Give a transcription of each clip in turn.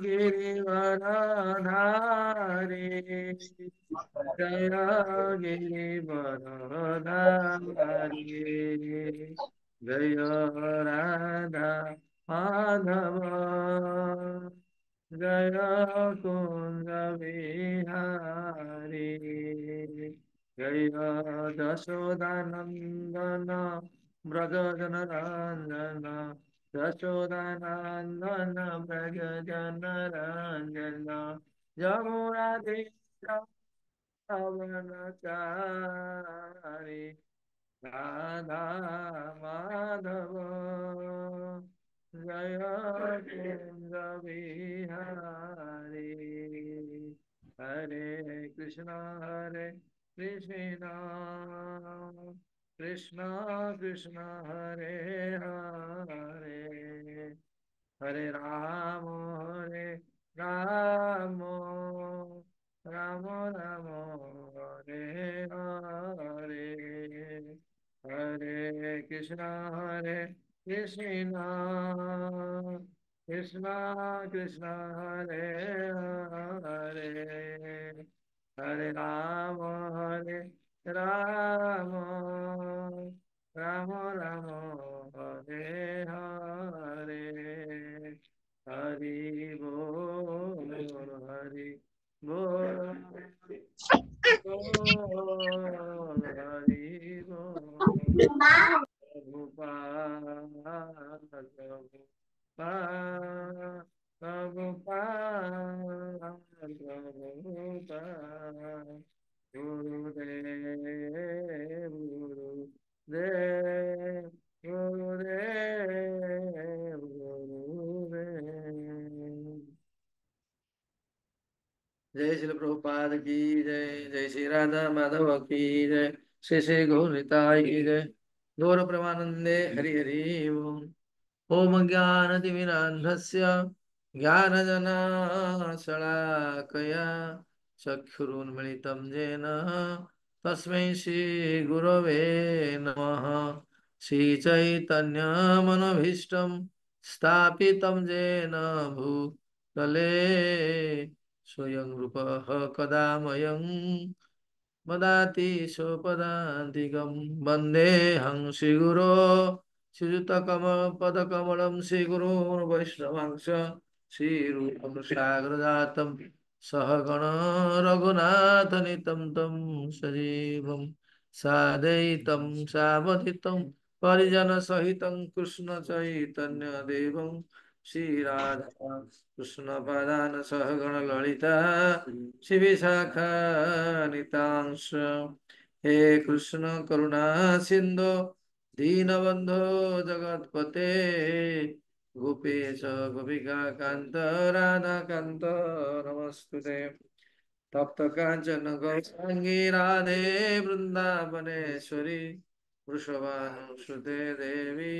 गिरिवरधारी जय गिरिवरधारी जय राधा माधव जय कुंज बिहारी जय यशोदानंदन व्रज जनरंजन यशोदानंदन व्रज जनरंजन यमुना तीर्थवनचारि राधा माधव जय कुंज बिहारी हरे कृष्ण कृष्ण कृष्ण हरे हरे हरे राम राम राम हरे हरे हरे कृष्ण कृष्ण कृष्ण हरे हरे हरे राम राम राम हरे हरे हरि बोल हरि बोल बोल हरि बोल प्रभुपाद प्रभुपाद प्रभुपाद प्रभुपाद गुरुदेव गुरुदेव गुरुदेव गुरुदेव जय श्री प्रभुपाद की जय जय श्री राधा माधव की जय श्री श्री गौरताई की जय गौर प्रेमानंदे हरि हरि ओम ओम ज्ञानतिमिरान्धस्य ज्ञानजनाशलाकया चक्षुरुन्मिलितं येन तस्मै श्रीगुरवे नमः श्रीचैतन्यमनभीष्टं स्थापितं येन भूतले स्वयं रूपः कदा मयं मदाति स्वपदान्तिकं वन्देऽहं श्रीगुरो श्रीयुतकमलपदकमलं श्रीगुरोन् वैष्णवांश श्रीरूपं सागरजातं सहगण रघुनाथनितं तं सजीवं सादयितं सावधितं परिजनसहितं कृष्णचैतन्यदेवं श्रीराधा कृष्णपदान् सहगण ललिता श्रीविशाखानितांश हे कृष्ण करुणा सिन्धो दीनबन्धो जगत्पते गोपेश गोपिका कान्त राधाकान्त नमस्तुते तप्त काञ्चन गौराङ्गी राधे वृन्दावनेश्वरी वृषभानुसुते देवी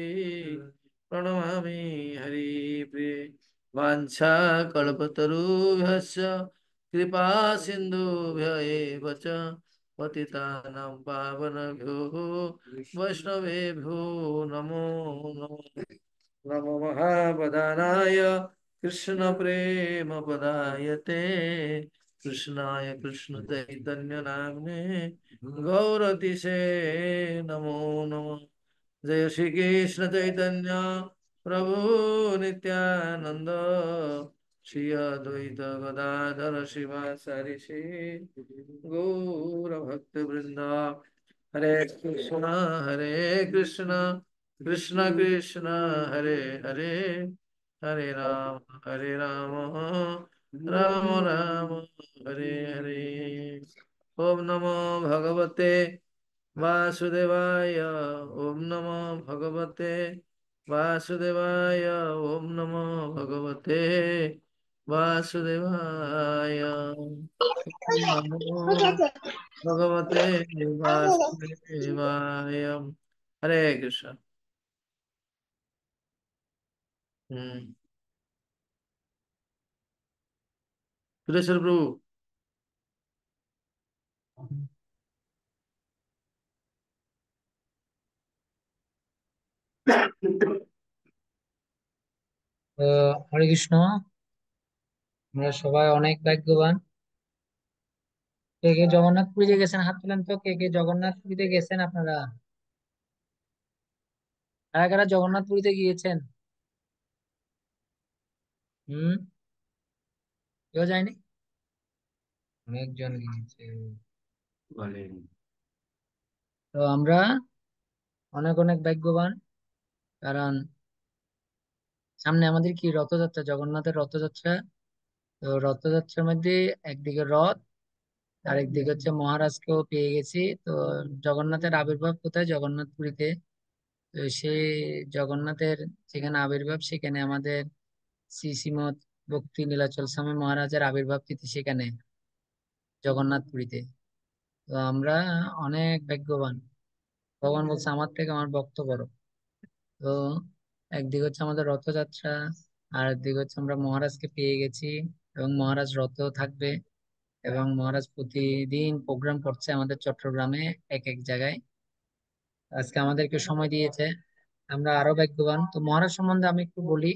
प्रणमामि हरिप्रिये वाञ्छाकल्पतरुभ्यश्च कृपा सिन्धुभ्य एव च पतितानां पावनभ्यो वैष्णवेभ्यो नमो नमः नमो महावदानाय कृष्णप्रेमपदायते कृष्णाय कृष्णचैतन्यनाम्ने गौरतिसे नमो नमः जय श्री कृष्ण चैतन्य प्रभु नित्यानंद श्री अद्वैत गदाधर शिवासारि गौर भक्त वृंदा हरे कृष्ण कृष्ण कृष्ण हरे हरे हरे राम राम राम हरे हरे ओम नमो भगवते वासुदेवाय ओम नमो भगवते वासुदेवाय ओम नमो भगवते वासुदेवाय ओम नमो भगवते वासुदेवाय हरे कृष्ण हम्म कृष्ण प्रभु তো হরে কৃষ্ণ। আমরা সবাই অনেক ভাগ্যবান। কে কে জগন্নাথ পুরীতে গেছেন হাত তুলেন তো, কে কে জগন্নাথ পুরীতে গেছেন আপনারা? কারা কারা জগন্নাথ পুরীতে গিয়েছেন? হুম। কেউ যায়নি? অনেকজন গিয়েছে। বলেন। তো আমরা অনেক অনেক ভাগ্যবান, কারণ সামনে আমাদের কি রথযাত্রা, জগন্নাথের রথযাত্রা। তো রথযাত্রার মধ্যে একদিকে রথ, আরেকদিকে হচ্ছে মহারাজকেও পেয়ে গেছি। তো জগন্নাথের আবির্ভাব কোথায়? জগন্নাথ পুরীতে। তো সেই জগন্নাথের যেখানে আবির্ভাব, সেখানে আমাদের শ্রী শ্রীমৎ ভক্তি নীলাচল স্বামী মহারাজের আবির্ভাব তিথি সেখানে, জগন্নাথ পুরীতে। তো আমরা অনেক ভাগ্যবান। ভগবান বলছে আমার থেকে আমার ভক্ত করো। তো একদিকে হচ্ছে আমাদের রথযাত্রা, আর একদিকে হচ্ছে আমরা মহারাজকে পেয়ে গেছি, এবং মহারাজ রথেও থাকবে। এবং মহারাজ প্রতিদিন প্রোগ্রাম করছে আমাদের চট্টগ্রামে, এক এক জায়গায়। আজকে আমাদেরকে সময় দিয়েছে, আমরা আরো ভাগ্যবান। তো মহারাজ সম্বন্ধে আমি একটু বলি।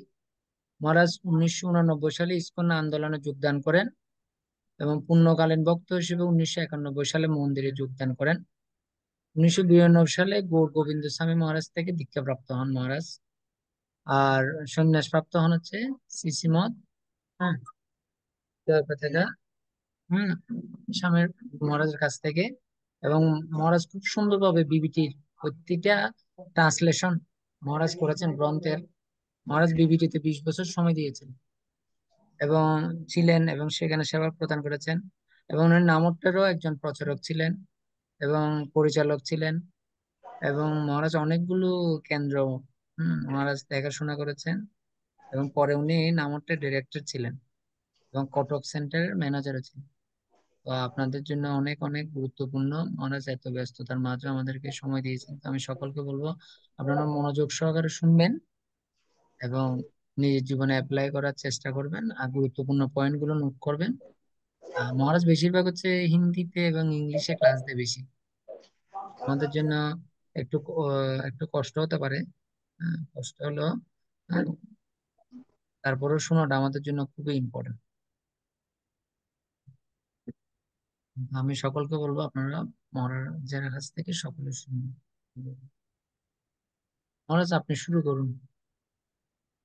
মহারাজ 1989 সালে ইসকন আন্দোলনে যোগদান করেন, এবং পূর্ণকালীন ভক্ত হিসেবে 1991 সালে মন্দিরে যোগদান করেন। 1992 সালে গৌর গোবিন্দ স্বামী মহারাজ থেকে দীক্ষা প্রাপ্ত হন মহারাজ। আর সন্ন্যাস প্রাপ্ত হন হচ্ছে শ্রীশ্রীমৎ, হ্যাঁ, জয়পাতাকা, হম, স্বামীর মহারাজের কাছ থেকে। এবং মহারাজ খুব সুন্দরভাবে বিবিটির প্রতিটা ট্রান্সলেশন মহারাজ করেছেন গ্রন্থের। মহারাজ বিবিটিতে 20 বছর সময় দিয়েছেন এবং ছিলেন, এবং সেখানে সেবা প্রদান করেছেন। এবং উনি নামোত্তরেরও একজন প্রচারক ছিলেন এবং পরিচালক ছিলেন। এবং মহারাজ অনেকগুলো কেন্দ্র মহারাজ দেখাশোনা করেছেন। এবং পরে উনি নামোত্তের ডিরেক্টর ছিলেন এবং কটক সেন্টারের ম্যানেজারও ছিলেন। তো আপনাদের জন্য অনেক অনেক গুরুত্বপূর্ণ। মহারাজ এত ব্যস্ততার মাঝে আমাদেরকে সময় দিয়েছেন। তো আমি সকলকে বলবো আপনারা মনোযোগ সহকারে শুনবেন এবং নিজের জীবনে অ্যাপ্লাই করার চেষ্টা করবেন, আর গুরুত্বপূর্ণ পয়েন্ট গুলো নোট করবেন। মহারাজ বেশিরভাগ হচ্ছে হিন্দিতে এবং ইংলিশে ক্লাস দেয় বেশি। আমাদের জন্য একটু কষ্ট হতে পারে, কষ্ট হলো, আহ, তারপরেও শোনাটা আমাদের জন্য খুবই ইম্পর্টেন্ট। আমি সকলকে বলবো আপনারা মহারাজের কাছ থেকে সকলে শুনুন। মহারাজ আপনি শুরু করুন।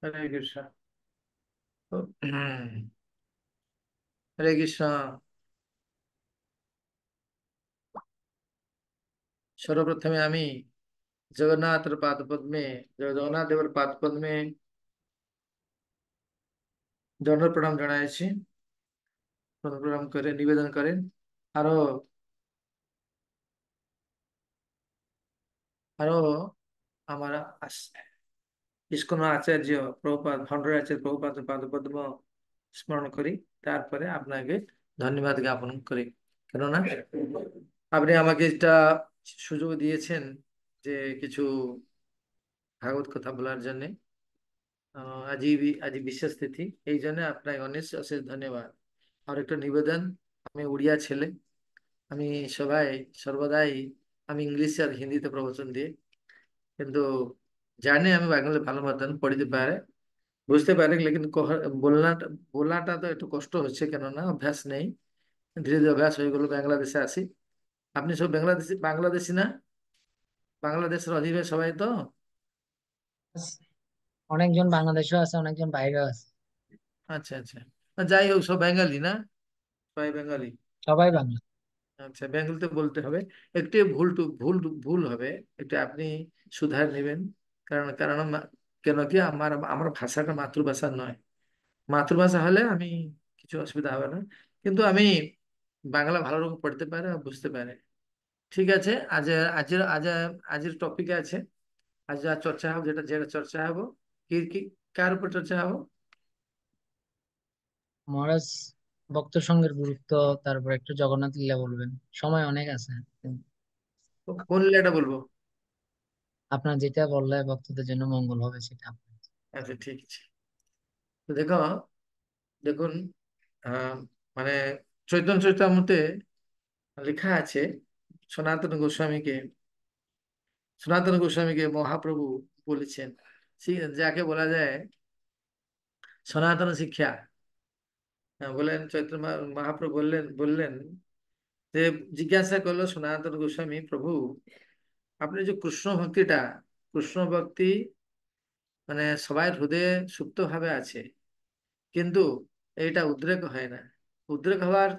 হরে কৃষ্ণ। হরে কৃষ্ণ। সর্বপ্রথমে আমি জগন্নাথের পাদ পদ্মে, জগন্নাথ দেবের পাদ পদ্মে দণ্ড প্রণাম জানাইছি। দণ্ড প্রণাম করে নিবেদন করেন। আরো আরো আমার ইস্কন আচার্য প্রভুপাদ, ভণ্ডার আচার্য প্রভুপাদের পাদপদ্ম স্মরণ করি। তারপরে আপনাকে ধন্যবাদ জ্ঞাপন করি। কেননা আপনি আমাকে এটা সুযোগ দিয়েছেন যে কিছু ভাগবত কথা বলার জন্য। আজ বিশেষ তিথি, এই জন্য আপনাকে অনেক অশেষ ধন্যবাদ। আর একটা নিবেদন, আমি উড়িয়া ছেলে। আমি সবাই সর্বদাই আমি ইংলিশে আর হিন্দিতে প্রবচন দিই, কিন্তু জানি আমি বাংলা ভালো মতন পড়িতে পারে, বুঝতে পারে, লেকিন বলাটা তো একটু কষ্ট হচ্ছে, কেননা অভ্যাস নেই। ধীরে ধীরে অভ্যাস হয়ে গেল। বাংলাদেশে আসি। আপনি সব বাংলাদেশি বাংলাদেশি না? বাংলাদেশের অধিবাসী সবাই তো? অনেকজন বাংলাদেশেও আছে, অনেকজন বাইরেও আছে। আচ্ছা আচ্ছা। যাই হোক, সব বেঙ্গালি না? সবাই বেঙ্গালি। সবাই বাংলা। আচ্ছা, বেঙ্গলিতে বলতে হবে। একটু ভুল হবে। একটু আপনি সুধার নেবেন। কারণ কারণ কেন কি আমার আমার ভাষাটা মাতৃভাষা নয়। মাতৃভাষা হলে আমি কিছু অসুবিধা হবে না। কিন্তু আমি বাংলা ভালো রকম পড়তে পারে আর বুঝতে পারে। ঠিক আছে। আজের টপিকে আছে। আজ যা চর্চা হবে, যেটা যেটা চর্চা হবো, কি কি কার উপর চর্চা হবো? মহারাজ ভক্ত সঙ্গের গুরুত্ব, তারপর একটু জগন্নাথ লীলা বলবেন। সময় অনেক আছে। কোন লীলাটা বলবো? আপনার যেটা বললে ভক্তদের জন্য মঙ্গল হবে সেটা আপনি। আচ্ছা, ঠিক আছে। তো দেখো, দেখুন, আহ, মানে চৈতন্য চরিতামৃতে লেখা আছে, সনাতন গোস্বামীকে সনাতন গোস্বামীকে মহাপ্রভু বলেছেন। যাকে বলা যায় সনাতন শিক্ষা। বলেন চৈত্র মহাপ্রভু বললেন বললেন যে, জিজ্ঞাসা করলো সনাতন গোস্বামী, প্রভু আপনি যে কৃষ্ণ ভক্তিটা, কৃষ্ণ ভক্তি মানে সবাই হৃদয়ে সুপ্ত ভাবে আছে, কিন্তু এইটা উদ্রেক হয় না। উদ্রেক হওয়ার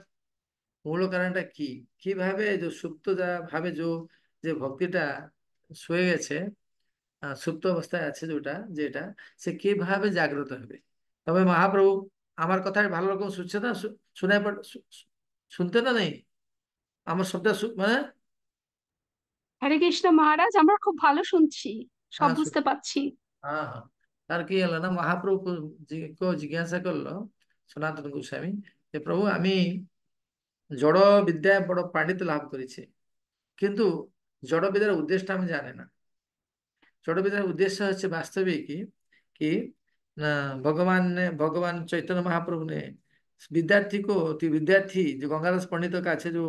মূল কারণটা কি? কিভাবে যে সুপ্ত যা ভাবে যে ভক্তিটা শুয়ে গেছে, সুপ্ত অবস্থায় আছে যেটা যেটা সে কিভাবে জাগ্রত হবে? তবে মহাপ্রভু আমার কথা ভালো রকম শুনছে না? শুনে শুনতে না নেই আমার সবটা মানে হরে কৃষ্ণ মহারাজ, আমরা খুব ভালো শুনছি, সব হ্যাঁ বুঝতে পাচ্ছি। হ্যাঁ হ্যাঁ। তার কি হলো না, মহাপ্রভু জিজ্ঞাসা করলো সনাতন গোস্বামী যে, প্রভু আমি জড় বিদ্যায় বড় পাণ্ডিত্য লাভ করেছি, কিন্তু জড় বিদ্যার উদ্দেশ্যটা আমি জানি না। জড়বিদ্যার উদ্দেশ্য হচ্ছে वास्तविक की कि न, भगवान चैतन्य महाप्रभु ने विद्यार्थी को विद्यार्थी जो गंगादास पंडित কাছে जो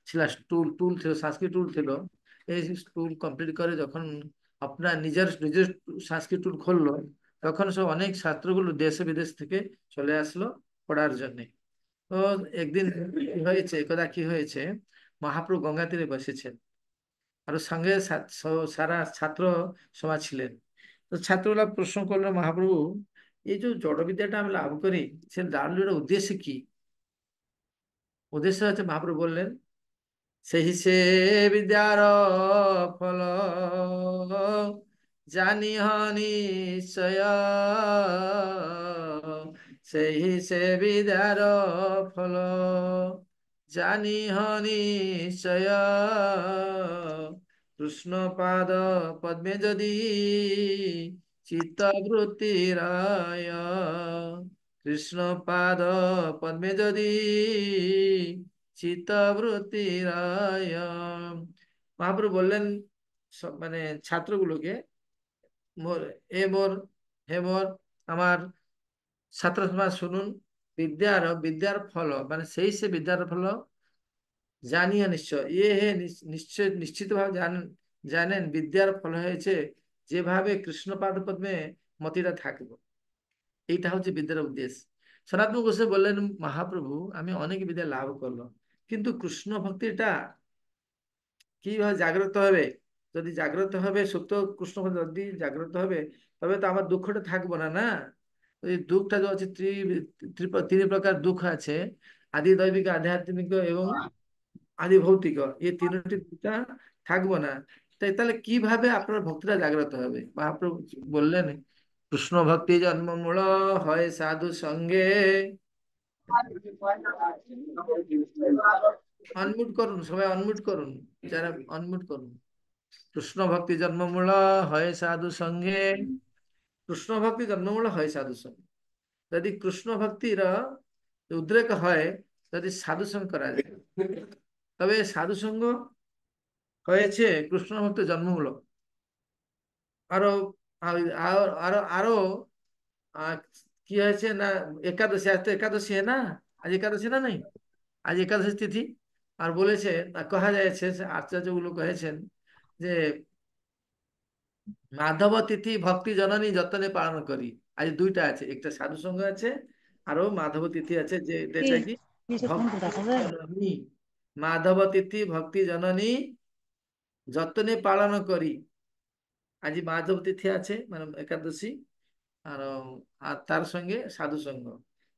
ছিল টুল টুল ছিল, সংস্কৃত টুল ছিল, এই টুল কমপ্লিট করে যখন আপনার নিজের নিজের সংস্কৃত টুল খুললো, তখন সব অনেক ছাত্রগুলো দেশে বিদেশ থেকে চলে আসলো পড়ার জন্য। তো একদিন কি হয়েছে, একদা কি হয়েছে, মহাপ্রভু গঙ্গা তীরে বসেছেন, আর ওর সঙ্গে সারা ছাত্র সমাজ ছিলেন। তো ছাত্ররা প্রশ্ন করলো, মহাপ্রভু এই যে জড়বিদ্যাটা আমি লাভ করি, সে লাভের উদ্দেশ্য কি? উদ্দেশ্য হচ্ছে, মহাপ্রভু বললেন, সেই সে বিদ্যার ফল জানিহ নিশ্চয়, সেই সে বিদ্যার ফল জানিহ নিশ্চয়, কৃষ্ণ পাদ পদ্মে যদি চিত্তবৃত্তি রায়, কৃষ্ণ পাদ পদ্মে যদি চিত্তবৃত্তি রায়। মহাপ্রভু বললেন সব মানে ছাত্রগুলোকে, মোর মোর হে মোর আমার ছাত্র সমাজ শুনুন, বিদ্যার ফল মানে সেই সে বিদ্যার ফল জানিয়া নিশ্চয়, হে নিশ্চয় নিশ্চিতভাবে জানেন, জানেন বিদ্যার ফল হয়েছে যেভাবে কৃষ্ণপাদ পদ্মে মতিটা থাকবো। এইটা হচ্ছে বিদ্যার উদ্দেশ্য। সনাতন গোস্বামী বললেন, মহাপ্রভু আমি অনেক বিদ্যা লাভ করলাম, কিন্তু কৃষ্ণ ভক্তিটা কিভাবে জাগ্রত হবে? যদি জাগ্রত হবে সত্য কৃষ্ণ ভক্তি যদি জাগ্রত হবে, তবে তো আমার দুঃখটা থাকবো না, না? এই দুঃখটা যে আছে, তিন প্রকার দুঃখ আছে, আদি দৈবিক, আধ্যাত্মিক এবং আদি ভৌতিক। এই তিনটি দুঃখটা থাকবো না। তাহলে কিভাবে আপনার ভক্তিটা জাগ্রত হবে? মহাপ্রভু বললেন, কৃষ্ণ ভক্তি জন্মমূল হয় সাধু সঙ্গে। অনমিউট করুন, সবাই অনমিউট করুন, যারা অনমিউট করুন। কৃষ্ণ ভক্তি জন্মমূল হয় সাধু সঙ্গে, কৃষ্ণ ভক্তি জন্মমূল হয় সাধু সঙ্গে। যদি কৃষ্ণ ভক্তির উদ্রেক হয়, যদি সাধু সঙ্গ করা যায়, তবে সাধু সঙ্গ হয়েছে কৃষ্ণ ভক্তি জন্মমূলক। আরো আরো আরো আরো আহ, কি হয়েছে না, একাদশী, আজ তো একাদশী না, আজ একাদশী না নেই, আজ একাদশী তিথি। আর বলেছে, কহা যাচ্ছে, আচার্যগুলো কহেছেন যে মাধব তিথি ভক্তি জননী যতনে পালন করি। আজ দুইটা আছে, একটা সাধু সঙ্গ আছে, আরো মাধব তিথি আছে, যে এটা কি ভক্তি জননী, মাধব তিথি ভক্তি জননী যতনে পালন করি। আজ মাধব তিথি আছে মানে একাদশী, আর আর তার সঙ্গে সাধু সঙ্গ।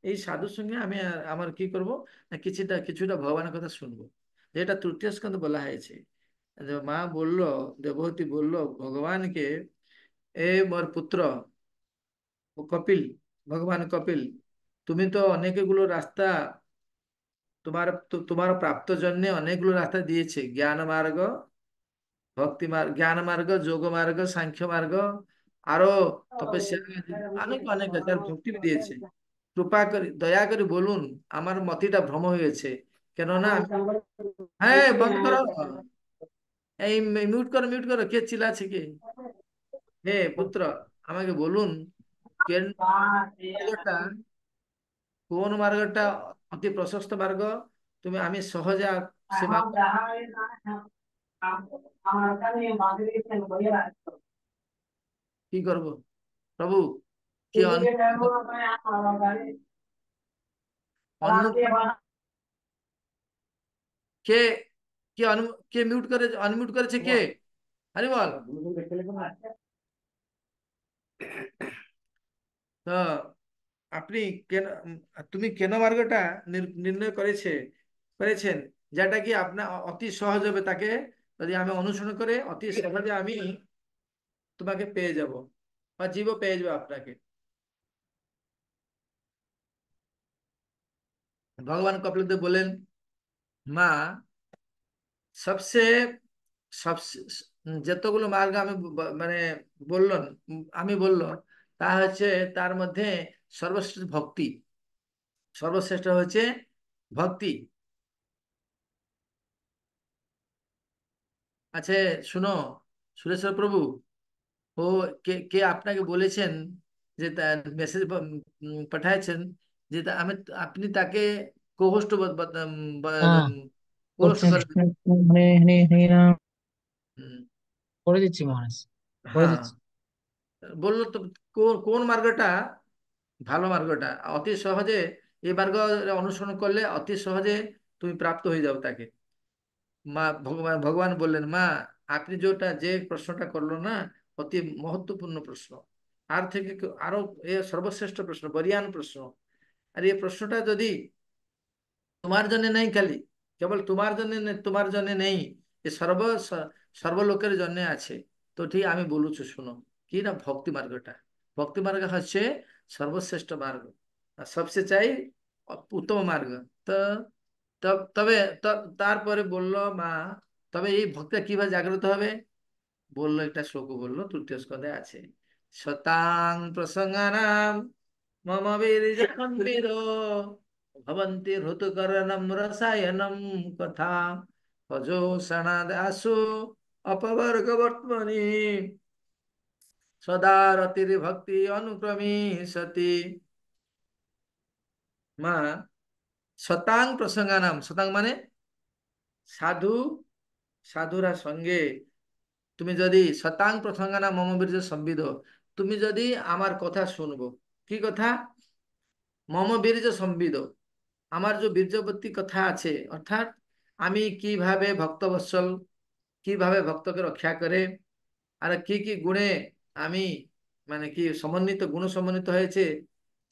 এই সাধু সঙ্গে আমি আমার কি করব না, কিছুটা কিছুটা ভগবানের কথা শুনবো, যেটা তৃতীয় স্কন্ধে বলা হয়েছে। যে মা বলল, দেবহূতি বলল ভগবানকে, এ মোর পুত্র ও কপিল, ভগবান কপিল, তুমি তো অনেকগুলো রাস্তা, তোমার প্রাপ্ত জন্য অনেকগুলো রাস্তা দিয়েছে, জ্ঞান মার্গ, ভক্তি মার্গ, জ্ঞান মার্গ, যোগ মার্গ, সাংখ্য মার্গ, আরো তপস্যা, অনেক অনেক আছে, আর ভক্তি দিয়েছে। কৃপা করে দয়া করে বলুন, আমার মতিটা ভ্রম হয়েছে, কেননা হ্যাঁ বন্ধ করো, এই মিউট করো, কে চিল্লাছে কে? হে পুত্র, আমাকে বলুন, কেন মার্গটা, কোন মার্গটা অতি প্রশস্ত মার্গ, তুমি আমি সহজে সে মার্গ কি করব? প্রভু কে অনমুট কে কে কে মিউট করে আনমিউট করেছে কে? আরে বল। তো আপনি কেন তুমি কেন মার্গটা নির্ণয় করেছেন, যেটা কি আপনার অতি সহজ হবে, তাকে যদি আমি অনুসরণ করে অতি সহজে আমি তোমাকে পেয়ে যাব, বা জীবও পেয়ে যাবে আপনাকে। ভগবান কপিলদেব বলেন, মা সবসে সবসে যতগুলো মার্গ আমি মানে বললাম, আমি বললাম, তা হচ্ছে তার মধ্যে সর্বশ্রেষ্ঠ ভক্তি, সর্বশ্রেষ্ঠ হচ্ছে ভক্তি। আচ্ছা, শুনো সুরেশ্বর প্রভু, ও কে কে আপনাকে বলেছেন, যে তার মেসেজ পাঠাচ্ছেন, যে আমি, আপনি তাকে কোহোস্ট হ্যাঁ, কোহোস্ট করে হরে হরে হরে রাম। হুম, করে দিচ্ছি মহারাজ, করে হ্যাঁ, দিচ্ছি। বললো তো, কোন কোন মার্গটা ভালো, মার্গটা অতি সহজে, এই মার্গ অনুসরণ করলে অতি সহজে তুমি প্রাপ্ত হয়ে যাও তাকে। মা ভগবান ভগবান বললেন, মা আপনি যে প্রশ্নটা করলো না, অতি মহত্বপূর্ণ প্রশ্ন, আর থেকে আরো এ সর্বশ্রেষ্ঠ প্রশ্ন, বরিয়ান প্রশ্ন। আর এই প্রশ্নটা যদি তোমার জন্য নেই, খালি কেবল তোমার জন্য তোমার জন্য নেই, এ সর্বলোকের জন্য আছে। তো ঠিক আমি বলুছি, শুনো, কি না, ভক্তি মার্গটা, ভক্তি মার্গ হচ্ছে সর্বশ্রেষ্ঠ মার্গ, আর সবচেয়ে চাই উত্তম মার্গ। তো তবে তারপরে বললো মা, তবে এই ভক্তি কিভাবে জাগ্রত হবে, বললো একটা শ্লোক, বললো তৃতীয় স্কন্ধে আছে, শতাং প্রসঙ্গানাম মম বীর্যন্বিদো ভবন্তি হৃতুকরণম রসায়নম কথা অজোষণাদাসু অপবর্গবর্তমনি সদা রতির ভক্তি অনুক্রমী সতি। মা শতাং প্রসঙ্গানাম, শতাং মানে সাধু, সাধুরা সঙ্গে তুমি যদি শতাং প্রসঙ্গানাম মম বীর্য সম্বিদ, তুমি যদি আমার কথা শুনবো, কি কথা, মম বীর্য সম্বিদ, আমার যে বীর্যবতী কথা আছে, অর্থাৎ আমি কিভাবে ভক্তবৎসল, কিভাবে ভক্তকে রক্ষা করে, আর কি কি গুণে আমি, মানে কি সমন্বিত, গুণ সমন্বিত হয়েছে,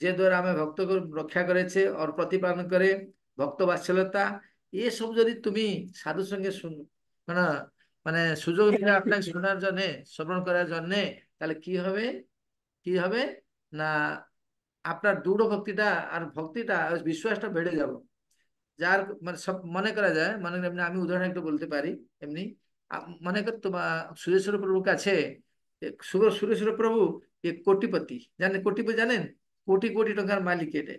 যে দ্বারা আমি ভক্তকে রক্ষা করেছে ওর প্রতিপালন করে, ভক্ত বাৎসল্যতা, এসব যদি তুমি সাধুর সঙ্গে শুন, মানে মানে সুযোগ দিলে আপনাকে শোনার জন্যে, শ্রবণ করার জন্যে, তাহলে কি হবে, কি হবে না, আপনার দৃঢ় ভক্তিটা আর ভক্তিটা, বিশ্বাসটা বেড়ে যাবে। যার মানে সব মনে করা যায়, মানে এমনি আমি উদাহরণ একটু বলতে পারি, এমনি মনে কর তোমার সুরেশ্বর প্রভুর কাছে, সুরেশ্বর প্রভু এক কোটিপতি, জানেন কোটিপতি, জানেন কোটি কোটি টাকার মালিক এটা,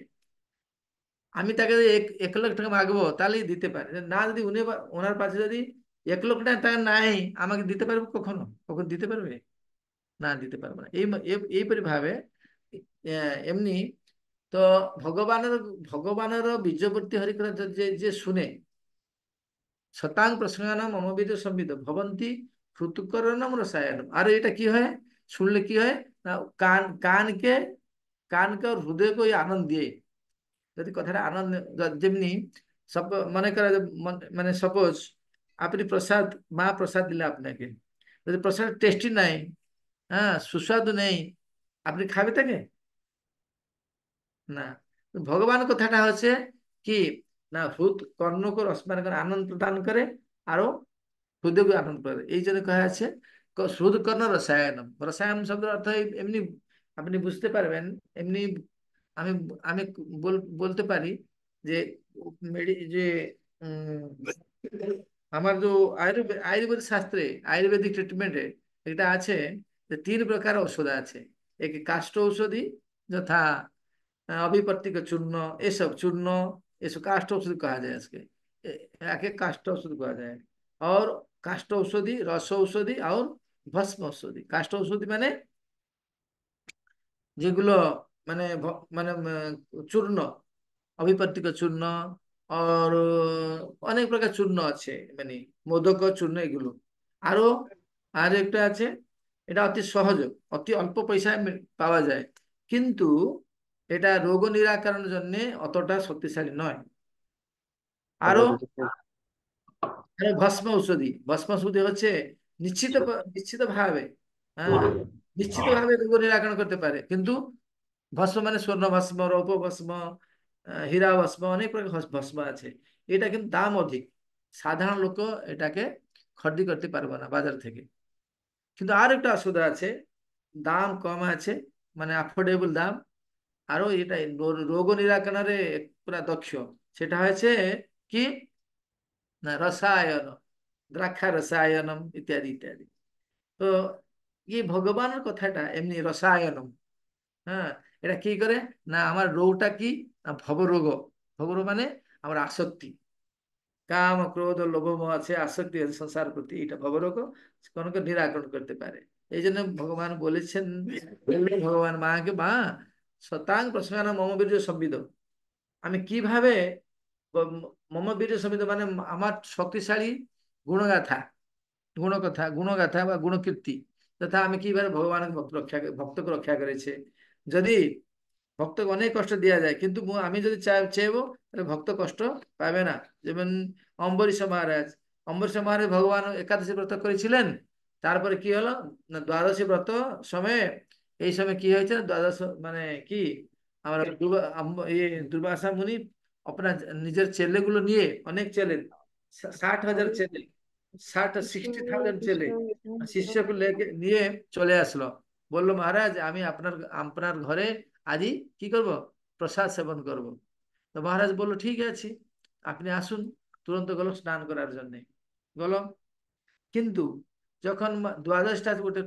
আমি তাকে যদি 1 লাখ টাকা মাগবো তাহলেই দিতে পারে না, যদি ওনার পাশে যদি 1 লক্ষ টাকা নাই, আমাকে দিতে পারবে কখনো, কখন দিতে পারবে, না দিতে পারবে না। এইপরি ভাবে এমনি, তো ভগবানের ভগবানেরও বীর্যবর্তী হরিকথা যে যে শুনে, শতাং প্রসঙ্গানাম মমবিদ সম্বিদ ভবন্তি হৃতুকরণম রসায়নম। আর এটা কি হয়, শুনলে কি হয় না, কানকে কানকে আর হৃদয়কে ওই আনন্দ দিয়ে, যদি কথাটা আনন্দ, যেমনি সব মনে করা মানে সাপোজ আপনি প্রসাদ, মা প্রসাদ দিলে আপনাকে, যদি প্রসাদ টেস্টি নাই, হ্যাঁ সুস্বাদু নেই, আপনি খাবে তাকে না। তো ভগবান কথাটা হচ্ছে কি না, হৃদ কর্ণকে রসমান করে আনন্দ প্রদান করে, আরো হৃদয়কে আনন্দ করে, এই জন্য কয়া আছে হৃদ কর্ণ রসায়নম। রসায়ন শব্দের অর্থ এমনি আপনি বুঝতে পারবেন, এমনি আমি আমি বলতে পারি যে যে উম, আমার যে আয়ুর্বেদ শাস্ত্রে, আয়ুর্বেদিক ট্রিটমেন্টে এটা আছে, যে 3 প্রকার ঔষধ আছে। এক কাষ্ঠ ঔষধি, যথা অভিপত্তিক চূর্ণ, এসব চূর্ণ, এসব কাষ্ঠ ঔষধি কहा যায় আজকে, একে কাষ্ঠ ঔষধ কहा যায়। और কাষ্ঠ ঔষধি, রস ঔষধি, और ভস্ম ঔষধি। কাষ্ঠ ঔষধি মানে যেগুলো মানে মানে চূর্ণ, অভিপত্তিক চূর্ণ, আর অনেক প্রকার চূর্ণ আছে, মানে মোদক চূর্ণ এগুলো। আরো আর একটা আছে, এটা অতি সহজ, অতি অল্প পয়সায় পাওয়া যায়, কিন্তু এটা রোগ নিরাকরণের জন্য অতটা শক্তিশালী নয়। আরো আরো ভস্ম ঔষধি হচ্ছে নিশ্চিত ভাবে, হ্যাঁ, নিশ্চিত ভাবে রোগ নিরাকরণ করতে পারে। কিন্তু ভস্ম মানে স্বর্ণ ভস্ম, রৌপ্য ভস্ম, হীরা ভস্ম, অনেক প্রকার ভস্ম আছে। এটা কিন্তু দাম অধিক, সাধারণ লোক এটাকে খরিদ করতে পারবে না বাজার থেকে। কিন্তু আর একটা ওষুধ আছে, দাম কম আছে, মানে অ্যাফোর্ডেবল দাম, আরো এটা রোগ নিরাকরণে পুরা দক্ষ। সেটা হয়েছে কি না রসায়ন, দ্রাক্ষা রসায়নম ইত্যাদি ইত্যাদি। তো এই ভগবানের কথাটা এমনি রসায়নম, হ্যাঁ, এটা কি করে না আমার রোগটা কি না ভবরোগ। ভবরোগ মানে আমার আসক্তি, কাম ক্রোধ লোভ মোহ আছে, আসক্তি আছে সংসার প্রতি, এটা ভবরোগ কোনকে নিরাকরণ করতে পারে। এই জন্য ভগবান বলেছেন, বললেন ভগবান মাকে, মা শতাং প্রশ্ন মম বীর্য সম্বিদ, আমি কিভাবে মম বীর্য সম্বিদ মানে আমার শক্তিশালী গুণগাথা, গুণগাথা বা গুণকীর্তি তথা আমি কিভাবে ভগবানের ভক্তকে রক্ষা করেছে। যদি ভক্তকে অনেক কষ্ট দেওয়া যায়, কিন্তু আমি যদি চাইবো তাহলে ভক্ত কষ্ট পাবে না। যেমন অম্বরীশ মহারাজ ভগবান একাদশী ব্রত করেছিলেন। তারপরে কি হলো না দ্বাদশী ব্রত সময়ে, এই সময় কি হয়েছে দ্বাদশ মানে কি আমরা দুর্বাসা মুনি আপনার নিজের ছেলেগুলো নিয়ে, অনেক ছেলে, 60,000 ছেলে, 60,000 ছেলে শিষ্যকে নিয়ে চলে আসলো। বললো মহারাজ আমি আপনার আপনার ঘরে আজই কি করব প্রসাদ সেবন করব। তো মহারাজ বললো ঠিক আছে, আপনি আসুন। তুরন্ত গেল স্নান করার জন্য, গেল। কিন্তু যখন দ্বাদশটা গোটে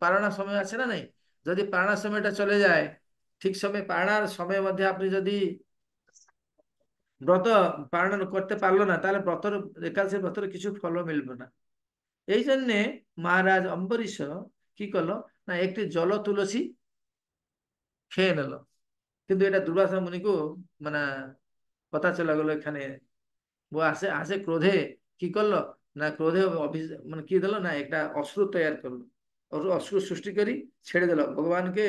পারণা সময় আছে না নাই, যদি পারণার সময়টা চলে যায়, ঠিক সময় পারণার সময়ের মধ্যে আপনি যদি ব্রত পালন করতে পারলো না, তাহলে ব্রতর একাদশী ব্রতর কিছু ফল মিলবে না। এই জন্যে মহারাজ অম্বরীশ কি করলো না একটি জল তুলসী খেয়ে নিল। কিন্তু এটা দুর্বাসা মুনিকেও মানে কথা চলে গেলো এখানে। ও আসে আসে ক্রোধে কি করলো না ক্রোধে মানে কি দিল না একটা অস্ত্র তৈরি করলো, অস্ত্র সৃষ্টি করি ছেড়ে দিল ভগবানকে,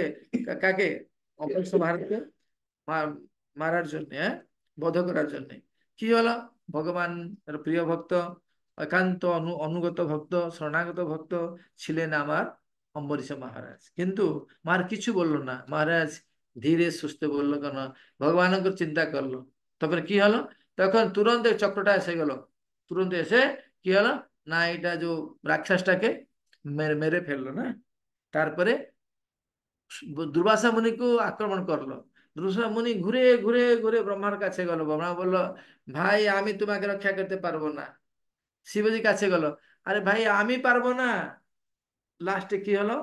কাকে অপরিষ্ঠ ভারতকে মারার জন্য, হ্যাঁ, বধ করার জন্য। কি হলো ভগবান প্রিয় ভক্ত, একান্ত অনুগত ভক্ত, শরণাগত ভক্ত ছিলেন আমার অম্বরীশ মহারাজ। কিন্তু মার কিছু বললো না, মহারাজ ধীরে সুস্থে বললো কেন, ভগবানকে চিন্তা করলো। তারপরে কি হলো, তখন তুরন্ত চক্রটা এসে গেল। তুরন্ত এসে কি হলো না এটা যে রাক্ষসটাকে মেরে মেরে ফেললো না। তারপরে দুর্বাসা মুনিকে আক্রমণ করলো। দুর্বাসা মুনি ঘুরে ঘুরে ঘুরে ব্রহ্মার কাছে গেল। ব্রহ্মা বলল ভাই আমি তোমাকে রক্ষা করতে পারবো না। শিবজি কাছে গেল, আরে ভাই আমি পারবো না। লাস্টে কি হলো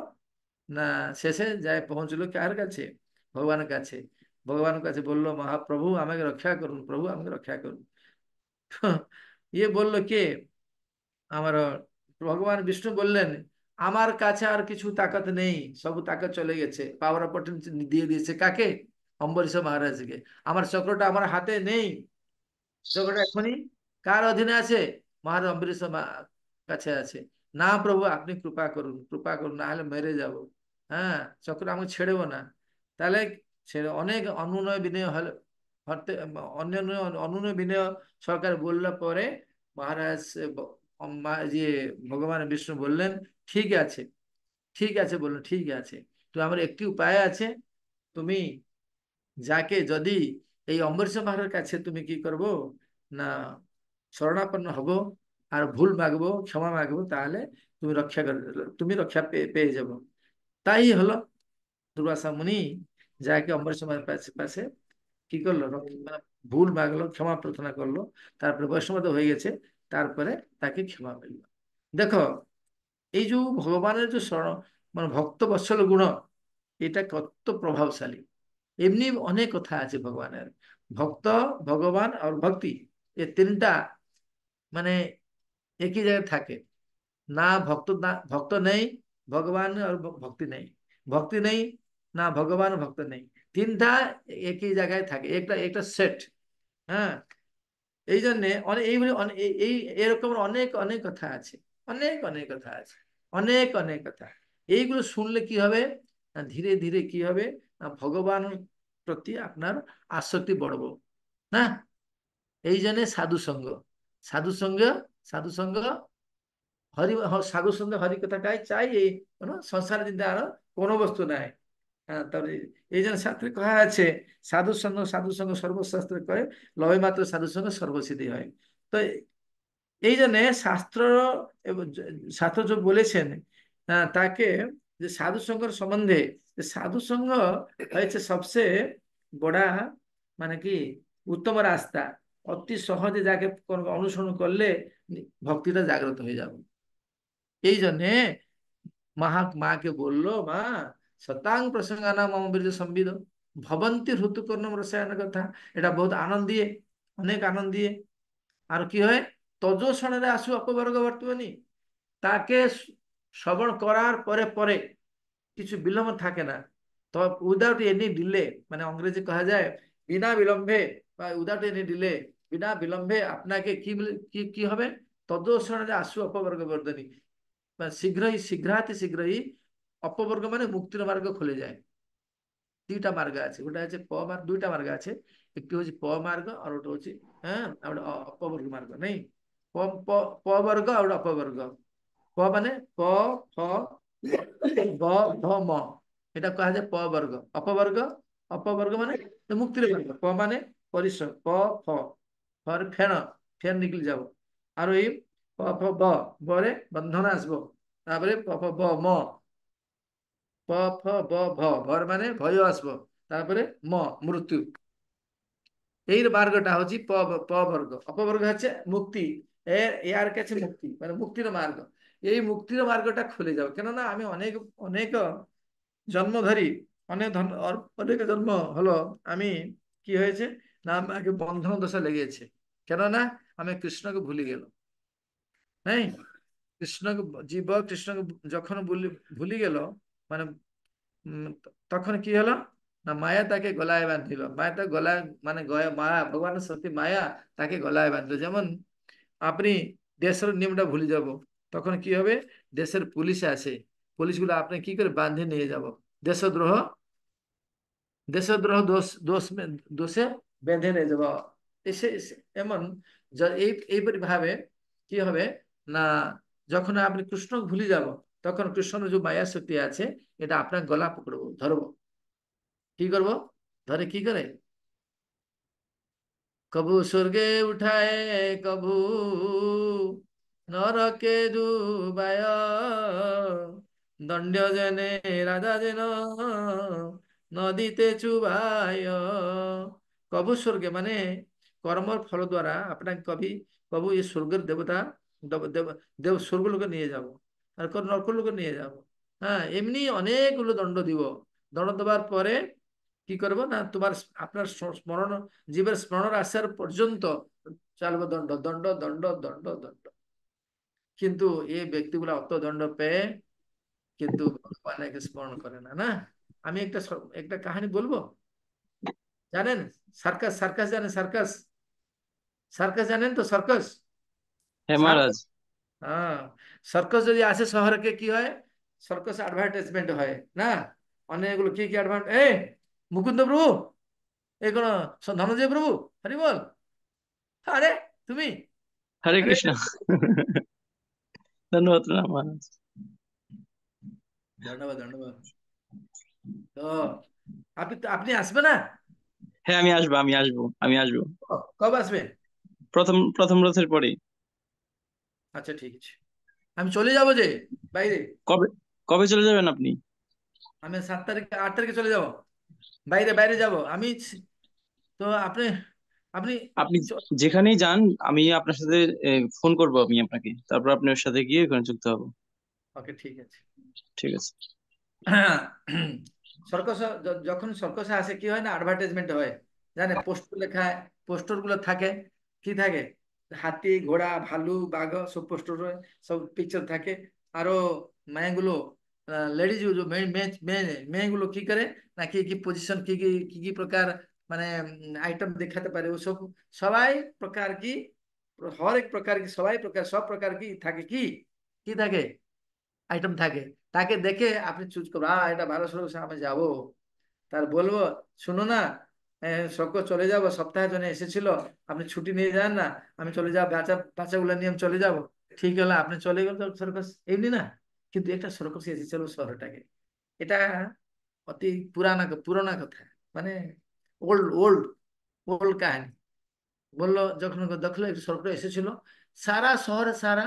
না শেষে যায় পৌঁছলো কার কাছে, ভগবানের কাছে। ভগবানের কাছে বললো মহাপ্রভু আমাকে রক্ষা করুন, প্রভু আমাকে রক্ষা করুন। ইয়ে বললো কে আমার ভগবান বিষ্ণু বললেন আমার কাছে আর কিছু তাকাত নেই, সব তাকাত চলে গেছে, পাওয়ার অপরচুনিটি দিয়ে দিয়েছে কাকে, অম্বরীশ মহারাজকে। আমার চক্রটা আমার হাতে নেই, চক্রটা এখনই কার অধীনে আছে, মহারাজ অম্বরীশ কাছে আছে। না প্রভু আপনি কৃপা করুন, কৃপা করুন, না হলে মেরে যাব। হ্যাঁ, চক্র আমি ছেড়েবো না। তাহলে ছেড়ে অনেক অনুনয় বিনয় হলে হতে অন্য অনুনয় বিনয় সরকার বললে পরে মহারাজ যে ভগবান বিষ্ণু বললেন ঠিক আছে, ঠিক আছে, বললো ঠিক আছে। তো আমার একটি উপায় আছে, তুমি যাকে যদি এই অম্বরীশ মহারাজের কাছে তুমি কি করবো না শরণাপন্ন হব আর ভুল মাগবো ক্ষমা মাগবো, তাহলে তুমি রক্ষা করে, তুমি রক্ষা পেয়ে যাবো। তাই হলো দুর্বাসা মুনি যাকে অম্বরীশ মহারাজের পাশে পাশে কি করলো মানে ভুল মাগলো, ক্ষমা প্রার্থনা করলো, তারপরে বৈষ্ণব হয়ে গেছে। তারপরে তাকে ক্ষমা মিলল। দেখো এই যে ভগবানের যে শরণ মানে ভক্ত বৎসল গুণ, এটা কত প্রভাবশালী। এমনি অনেক কথা আছে ভগবানের, ভক্ত, ভগবান আর ভক্তি, এই তিনটা মানে একই জায়গায় থাকে না। ভক্ত নেই ভগবান আর ভক্তি নেই, ভক্তি নেই না ভগবান ভক্ত নেই, তিনটা একই জায়গায় থাকে, একটা একটা সেট। হ্যাঁ, এই জন্যে অনেক এইগুলি এই এরকম অনেক অনেক কথা আছে, অনেক অনেক কথা আছে, অনেক অনেক কথা। এইগুলো শুনলে কি হবে না ধীরে ধীরে কি হবে ভগবান প্রতি আপনার আসক্তি বাড়বো না। এই জন্য সাধু সঙ্গ, সাধু সঙ্গ, সাধু সঙ্গ হরি সাধু সঙ্গে হরি কথাটাই চাই। এই কোনো সংসারে যদি আরো কোনো বস্তু নাই। হ্যাঁ, তাহলে এই জন্য শাস্ত্রে কহা আছে সাধু সঙ্গ সর্বশাস্ত্রে কয়ে লয় মাত্র সাধু সঙ্গ সর্বসিদ্ধি হয়। তো এই জন্য শাস্ত্র এবং শাস্ত্র যে বলেছেন তাকে যে সাধু সঙ্গের সম্বন্ধে, যে সাধু সঙ্গ হয়েছে সবচেয়ে বড়া মানে কি উত্তম রাস্তা। অতি সহজে যাকে অনুসরণ করলে ভক্তিটা জাগ্রত হয়ে যাবে। এই জন্যে মাকে বললো, মা শতাং প্রসঙ্গানাম মম বীর্য সম্বিদ ভবন্তি ঋতুকর্ণম রসায়ন কথা। এটা বহুত আনন্দ দিয়ে, অনেক আনন্দ দিয়ে। আর কি হয়, তজসনের আসু অপবর্গ বর্তমানি, তাকে শ্রবণ করার পরে পরে কিছু বিলম্ব থাকে না। তো উইদাউট এনি ডিলে, মানে ইংরেজি কহা যায় বিনা বিলম্বে, বা উইদাউট এনি ডিলে, বিনা বিলম্বে আপনাকে কি কি হবে, তদর্শনে আসু অপবর্গ বর্ধনী, শীঘ্রই শীঘ্রাতি শীঘ্রই অপবর্গ মানে মুক্তির মার্গ খুলে যায়। দুইটা মার্গ আছে, ওটা হচ্ছে প মার্গ, দুইটা মার্গ আছে, একটি হচ্ছে প মার্গ আর ওটা হচ্ছে হ্যাঁ অপবর্গ মার্গ নেই। প প প বর্গ আর ওটা অপবর্গ। প মানে প, ফ, ব, ভ, ম, এটা কহা যায় প বর্গ। অপবর্গ, অপবর্গ মানে মুক্তির বর্গ। প মানে পরিশ্রম, প, ফ, ফর ফেন, ফেন নিকলে যাব। আর ওই প ফ ব, বরে বন্ধন আসবো। তারপরে প ফ ব ম, প ফ ব ভ, ভর মানে ভয় আসবো। তারপরে ম, মৃত্যু। এই মার্গটা হচ্ছে প বর্গ। অপবর্গ হচ্ছে মুক্তি, এর কাছে মুক্তি মানে মুক্তির মার্গ। এই মুক্তির মার্গটা খুলে যাও, কেননা আমি অনেক অনেক জন্ম ধরি, অনেক অনেক জন্ম হলো আমি, কি হয়েছে না আমাকে বন্ধন দশা লেগেছে, কেননা আমি কৃষ্ণকে ভুলে গেল। হ্যাঁ, কৃষ্ণকে জীব কৃষ্ণকে যখন ভুলে গেল, মানে তখন কি হলো না মায়া তাকে গলায় বাঁধিল। মায়া তাকে গলায় মানে মায়া ভগবানের সত্যি মায়া তাকে গলায় বাঁধিল। যেমন আপনি দেশের নিয়মটা ভুলে যাব, তখন কি হবে, দেশের পুলিশ আছে, পুলিশগুলো আপনি কি করে বাঁধে নিয়ে যাব, দেশদ্রোহ, দেশদ্রোহ দোষে বেঁধে নিয়ে যাব। এমন এইপরি ভাবে কি হবে না, যখন আপনি কৃষ্ণ ভুলে যাব, তখন কৃষ্ণের যে মায়া শক্তি আছে এটা আপনার গলা পকড়বো, ধরবো। কি করব, ধরে কি করে, কবু স্বর্গে উঠায়, কবু নরকে ডুবায়, দণ্ড জেনে রাজা যেন নদীতে চুবায়। কবু স্বর্গে মানে কর্মর ফল দ্বারা আপনাকে কবু এই স্বর্গের দেবতা দেব দেব দেব স্বর্গলোকে নিয়ে যাব, আর নরকলোকে নিয়ে যাব। হ্যাঁ, এমনি অনেকগুলো দণ্ড দিব। দণ্ড দেওয়ার পরে কি করবো না, তোমার আপনার স্মরণ, জীবের স্মরণ আসার পর্যন্ত চালবো দণ্ড দণ্ড দণ্ড দণ্ড দণ্ড। কিন্তু এই ব্যক্তিগুলা অত দণ্ড পেয়ে কিন্তু ভগবানকে স্মরণ করে না। না, আমি একটা একটা কাহিনী বলবো, জানেন সার্কাস, সার্কাস জানেন, সার্কাস, সার্কাস জানেন তো, সার্কাস, হ্যাঁ মহারাজ। সার্কাস। হ্যাঁ, সার্কাস যদি আসে শহরে কি হয়, সার্কাস অ্যাডভার্টাইজমেন্ট হয় না, অনেকগুলো কি কি অ্যাডভার্ট, মুকুন্দ প্রভু, এই কোন ধনঞ্জয় প্রভু, হরি বল, আরে তুমি, হরে আরে কৃষ্ণ। ধন্যবাদ প্রণাম মহারাজ। ধন্যবাদ ধন্যবাদ। তো আপনি আসবে না, হ্যাঁ আমি আসবো, আমি আসবো, আমি আসবো। কবে আসবে? প্রথম প্রথম রথের পরে। আচ্ছা ঠিক আছে, আমি চলে যাবো যে বাইরে, কবে কবে চলে যাবেন আপনি? আমি 7 তারিখে 8 তারিখে চলে যাব, বাইরে বাইরে যাব আমি। তো আপনি আপনি আপনি যেখানেই যান আমি আপনার সাথে ফোন করবো, আমি আপনাকে, তারপর আপনার সাথে গিয়ে ওখানে যুক্ত হবো। ওকে ঠিক আছে। ঠিক আছে। সর্কস, যখন সর্কসে আসে কি হয় না, অ্যাডভার্টাইজমেন্ট হয়, জানে পোস্টার লেখা, পোস্টার গুলো থাকে, কি থাকে, হাতি ঘোড়া ভালু বাঘ সব পোস্টার, সব পিকচার থাকে। আরো মেয়েগুলো, লেডিজ মেয়েগুলো কি করে না, কি কি পজিশন, কি কি কি কি প্রকার মানে আইটেম দেখাতে পারে ওসব, সবাই প্রকার কি, হরেক প্রকার কি, সবাই প্রকার সব প্রকার কি থাকে, কি কি থাকে, আইটেম থাকে। তাকে দেখে আপনি চুজ করবেন, এটা ভালো সরকার আমি যাবো। তার বলবো, শুনো না, সরকার চলে যাবো, সপ্তাহের জন্য এসেছিল, আপনি ছুটি নিয়ে যান না, আমি চলে যাবো, বাচ্চাগুলো নিয়ে আমি চলে যাবো। ঠিক হলো, আপনি চলে গেল সার্কাস, এমনি না, কিন্তু একটা সার্কাস এসেছিল শহরটাকে। এটা অতি পুরানা কথা, মানে ওল্ড ওল্ড ওল্ড কাহিনী। বললো যখন দেখলো একটু সরকার এসেছিল, সারা শহরে, সারা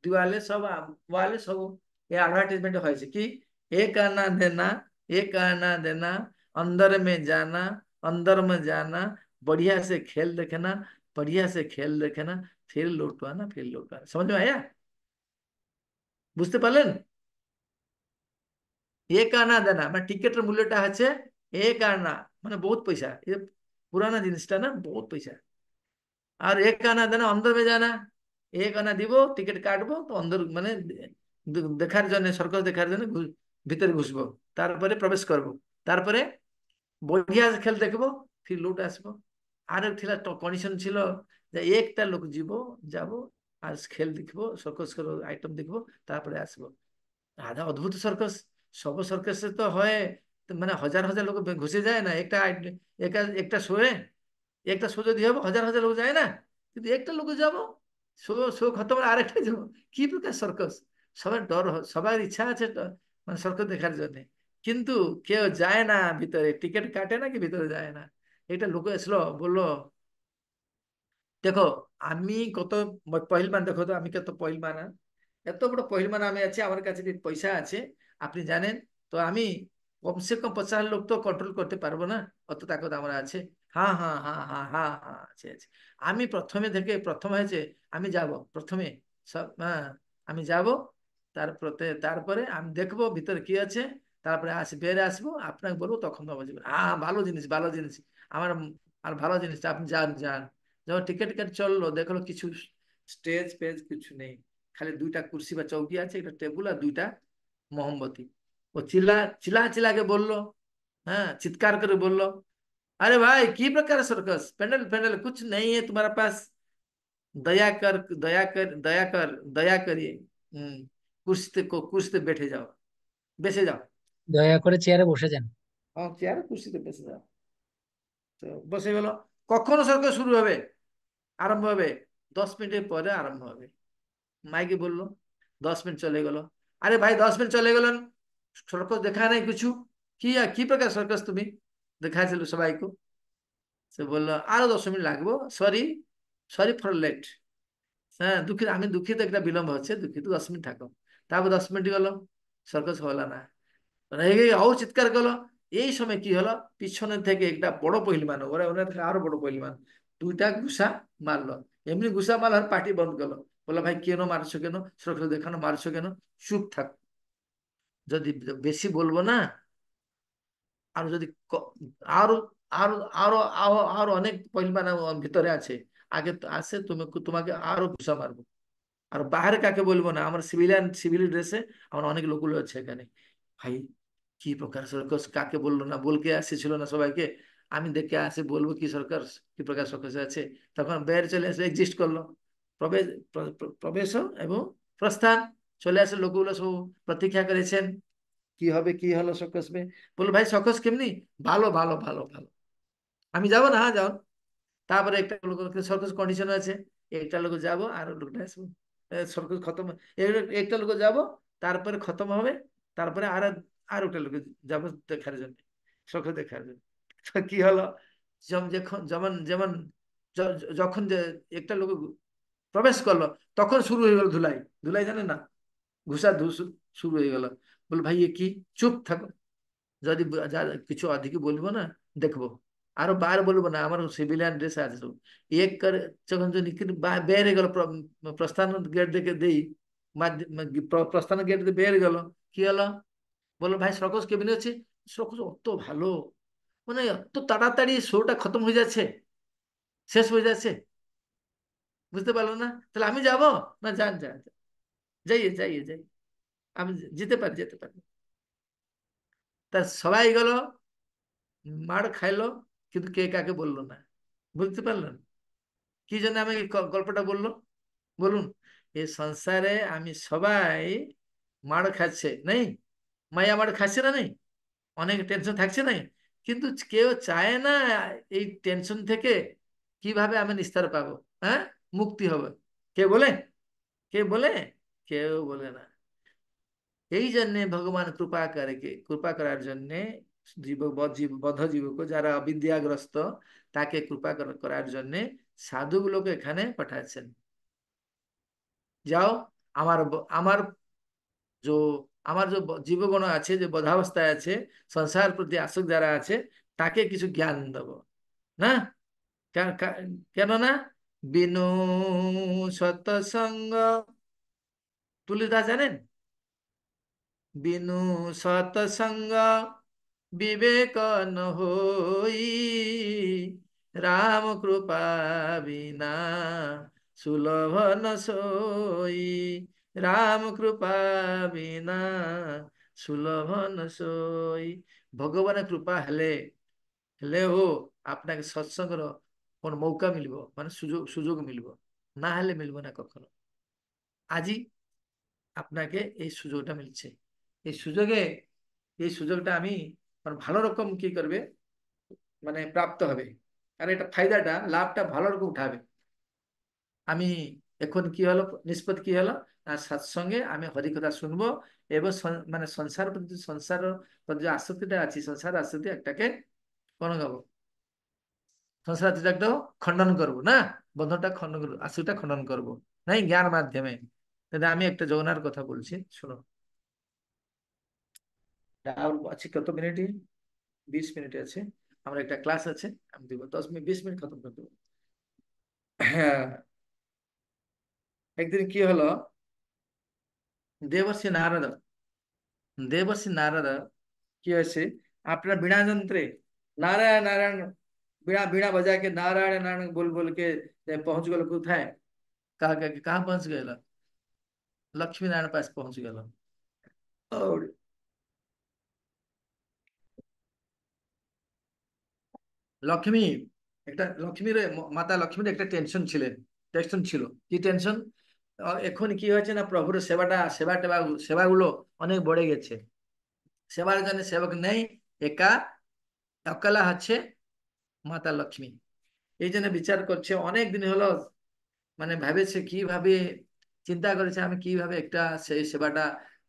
दिवाले सब वाले सब ये एडवर्टाइजमेंट হয়েছে কি, एक आना देना, एक आना देना, अंदर में जाना, अंदर में जाना, बढ़िया से खेल देखना, बढ़िया से खेल देखना, फिर लौटवाना, फिर लौटवाना। समझ में आया? বুঝতে পারলেন? এক আনা দেনা মানে টিকেটের মূল্যটা হচ্ছে এক আনা, মানে বহুত পয়সা। ये পুরানা জিনিসটা না, বহুত পয়সা। আর এক আনা দেনা অন্দর মে জানা, এক আনা দিব, টিকিট কাটবো, তো অন্দর মানে দেখার জন্য, সরকার দেখার জন্য ভিতরে ঘুষবো, তারপরে প্রবেশ করব, তারপরে বঢ়িয়া খেল দেখবো, ফির লুট আসবো। আর ଥିଲା কন্ডিশন ছিল যে একটা লোক যাব আর খেল দেখবো, সর্কস আইটেম দেখবো, তারপরে আসবো। আধা অদ্ভুত সার্কাস। সব সার্কাসে তো হয়, তো মানে হাজার হাজার লোক ঘুষে যায় না একটা একটা শোয়ে। একটা শো যদি হবে হাজার হাজার লোক যায় না, কিন্তু একটা লোকে যাবো, শো শো খতম হলে আরেকটা যাবো। কি প্রকার সার্কাস! সবার ডর সবার ইচ্ছা আছে মানে সার্কাস দেখার জন্য, কিন্তু কেউ যায় না ভিতরে, টিকিট কাটে না, কি ভিতরে যায় না। এটা লোক আসলো, বললো, দেখো আমি কত পহিলমান, দেখো তো আমি কত পহিলমান, এত বড় পহিলমান আমি আছে, আমার কাছে যে পয়সা আছে আপনি জানেন, তো আমি কমসে কম 50 লোক তো কন্ট্রোল করতে পারবো না, অত তাকত আমার আছে। হ্যাঁ হ্যাঁ হ্যাঁ হ্যাঁ হ্যাঁ হ্যাঁ আছে আছে। আমি প্রথমে থেকে প্রথম হয়েছে, আমি যাব প্রথমে, সব হ্যাঁ, আমি যাব, তারপরে আমি দেখবো ভিতরে কি আছে, তারপরে বেরে আসবো, আপনাকে বলবো, তখন তো বুঝবেন। হ্যাঁ, ভালো জিনিস, ভালো জিনিস আমার। আর ভালো জিনিস, আপনি যান যান। যখন টিকিট টিকিট চললো, দেখলো কিছু স্টেজ পেজ কিছু নেই, খালি দুইটা কুর্সি বা চৌকি আছে, একটা টেবিল আর দুইটা মোমবাতি। ও চিল্লা বললো, হ্যাঁ চিৎকার করে বললো, अरे भाई की प्रकार सर्कस, पेंडल पेंडल कुछ नहीं है तुम्हारे पास, दया कर दया कर दया कर दया करिए। कुर्सीते बैठे जाओ, बेसे जाओ। দয়া করে চেয়ারে বসে যান। हाँ, চেয়ারে কুর্সিতে বেসে যাও। তো বসে গেল। কখন সরকার শুরু হবে, আরম্ভ হবে? 10 মিনিটের পরে আরম্ভ হবে। মাইকে বললো, 10 মিনিট চলে গেল। আরে ভাই, 10 মিনিট চলে গেলেন, সর্কস দেখা নাই কিছু, কি প্রকার সর্কস তুমি দেখাইছিল সবাইকে? সে বললো আরো 10 মিনিট লাগবো, সরি, সরি ফর লেট। হ্যাঁ দুঃখিত, আমি দুঃখিত, একটা বিলম্ব হচ্ছে, দুঃখিত, 10 মিনিট থাকো। তারপর 10 মিনিট গেল, সর্কস হলো না। রেগে ও চিৎকার করলো। এই সময় কি হলো, পিছনে থেকে একটা বড় পহিলমান, ওরা ওনার থেকে আরো বড় পহিলমান, দুইটা ঘুষা মারলো। এমনি ঘুষা মারলো আর পার্টি বন্ধ করলো। বললো, ভাই কেন মারছো, কেন সরকার দেখানো মারছো কেন? চুপ থাক, যদি বেশি বলবো না, আর যদি আরো আরো আরো আরো আরো অনেক পহিলমান ভিতরে আছে, আগে তো আছে, তোমাকে আরো ঘুষা মারবো। আর বাইরে কাকে বলবো না, আমার সিভিল ড্রেসে আমার অনেক লোকগুলো আছে এখানে। ভাই, কি প্রকার সার্কাস, কাকে বললো না, বলকে আসছিল না সবাইকে, আমি দেখে আসে বলবো কি সরকার, কি প্রকার সার্কাস আছে। তখন বের চলে আসে, এক্সিস্ট করলো, প্রবেশ প্রবেশ এবং প্রস্থান চলে আসে, লোকগুলো সব প্রতীক্ষা করেছেন, কি হবে, কি হলো সার্কাস মে। বললো, ভাই সার্কাস কেমনি? ভালো ভালো ভালো ভালো। আমি যাবো না, হ্যাঁ যাও। তারপরে একটা লোক, সার্কাস কন্ডিশন আছে, একটা লোক যাবো আর লোকটা আসবো, সার্কাস খতম, একটা লোক যাবো, তারপরে খতম হবে, তারপরে আর একটা লোক যাবো দেখার জন্য, সার্কাস দেখার জন্য। তো কি হলো, যখন যেমন যেমন যখন যে একটা লোক প্রবেশ করলো, তখন শুরু হয়ে গেল ধুলাই। ধুলাই জানে না, ঘুষা ধুস শুরু হয়ে গেল। বল ভাই এ কি, চুপ থাকো, যদি কিছু অধিক বলবো না, দেখবো, আরো বার বলবো না, আমার সিভিলিয়ান ড্রেস আছে সব। এক করে যখন যদি বের গেল, প্রস্থান গেট দেখে দেই, প্রস্থান গেট দিয়ে বের গেল, কি হলো, বললো, ভাই সরকস কেমন হচ্ছে? সরকস অত ভালো, মানে এত তাড়াতাড়ি শোটা খতম হয়ে যাচ্ছে, শেষ হয়ে যাচ্ছে, বুঝতে পারলো না? তাহলে আমি যাব না? যান যান যান। যাইয়ে যাইয়ে যাই, আমি যেতে পারি, যেতে পারি। তা সবাই গেল, মার খাইলো, কিন্তু কে কাকে বললো না। বুঝতে পারলেন কি জন্য আমি গল্পটা বললো? বলুন, এই সংসারে আমি সবাই মার খাচ্ছে নেই, মায়া মার খাচ্ছে না নেই? অনেক টেনশন থাকছে না, কিন্তু কেউ চায় না এই টেনশন থেকে কিভাবে আমি নিস্তার পাবো, হ্যাঁ, মুক্তি হবে। কে বলে? কে বলে? কেউ বলে না। এই জন্যে ভগবান কৃপা করার জন্যে বদ্ধ জীবকে যারা অবিদ্যাগ্রস্ত, তাকে করার জন্যে সাধুগুলোকে এখানে পাঠাচ্ছেন। যাও, আমার जो আমার যে জীবগণ আছে, যে বধাবস্থায় আছে, সংসার প্রতি আসক্ত যারা আছে, তাকে কিছু জ্ঞান দেব না। কেননা বিনু সৎসঙ্গ, তুলিদাস জানেন? বিনু সৎসঙ্গ বিবেক ন হই, রাম কৃপা বিনা সুলভ ন সোই, রাম কৃপা বিনা সুলভ ন সোই। ভগবানের কৃপা হেলেও আপনাকে সৎসঙ্গর কোন মৌকা মিলব, মানে সুযোগ সুযোগ মিলব, না হলে মিলব না কখনো। আজই আপনাকে এই সুযোগটা মিলছে। এই সুযোগে এই সুযোগটা আমি মানে ভালো রকম কি করবে, মানে প্রাপ্ত হবে, আর এটা ফায়দাটা লাভটা ভালো রকম উঠাবে। আমি এখন কি হলো, নিষ্পত্তি কি হলো, আর সৎসঙ্গে আমি হরিকথা শুনবো, এবং মানে সংসার প্রতি যে আসক্তিটা আছে, সংসার আসক্তি একটাকে কোনো গাবো, সংসার আসক্তিটাকেও খণ্ডন করবো না, বন্ধনটা খণ্ডন করবো, আসক্তিটা খণ্ডন করবো, নাই জ্ঞান মাধ্যমে। তাহলে আমি একটা যোজনার কথা বলছি, শোনো। আর আছে কত মিনিট? 20 মিনিট আছে। আমার একটা ক্লাস আছে, আমি দিব 10 মিনিট, 20 মিনিট খতম করে দেবো। হ্যাঁ, একদিন কি হলো, দেবর্ষি নারদ দেবর্ষি নারদ কি হয়েছে, আপনার বীণা যন্ত্রে নারায়ণ নারায়ণ, বীণা বীণা बजा के नारायण नारायण बोल बोल के पहुंच गए কোথায়, कहाँ पहुंच गए? लक्ष्मी नारायण पास पहुंच गए। और লক্ষ্মী, লক্ষ্মীর মাতা লক্ষ্মীর একটা টেনশন ছিল। কি টেনশন? এখন কি হয়েছে না, প্রভুর সেবাগুলো অনেক বেড়ে গেছে, সেবার জন্য সেবক নেই, একা একলা হচ্ছে মাতা লক্ষ্মী। এই জন্য বিচার করছে, অনেক দিন হলো, মানে ভেবেছে কিভাবে, চিন্তা করেছে আমি কিভাবে একটা সেই সেবাটা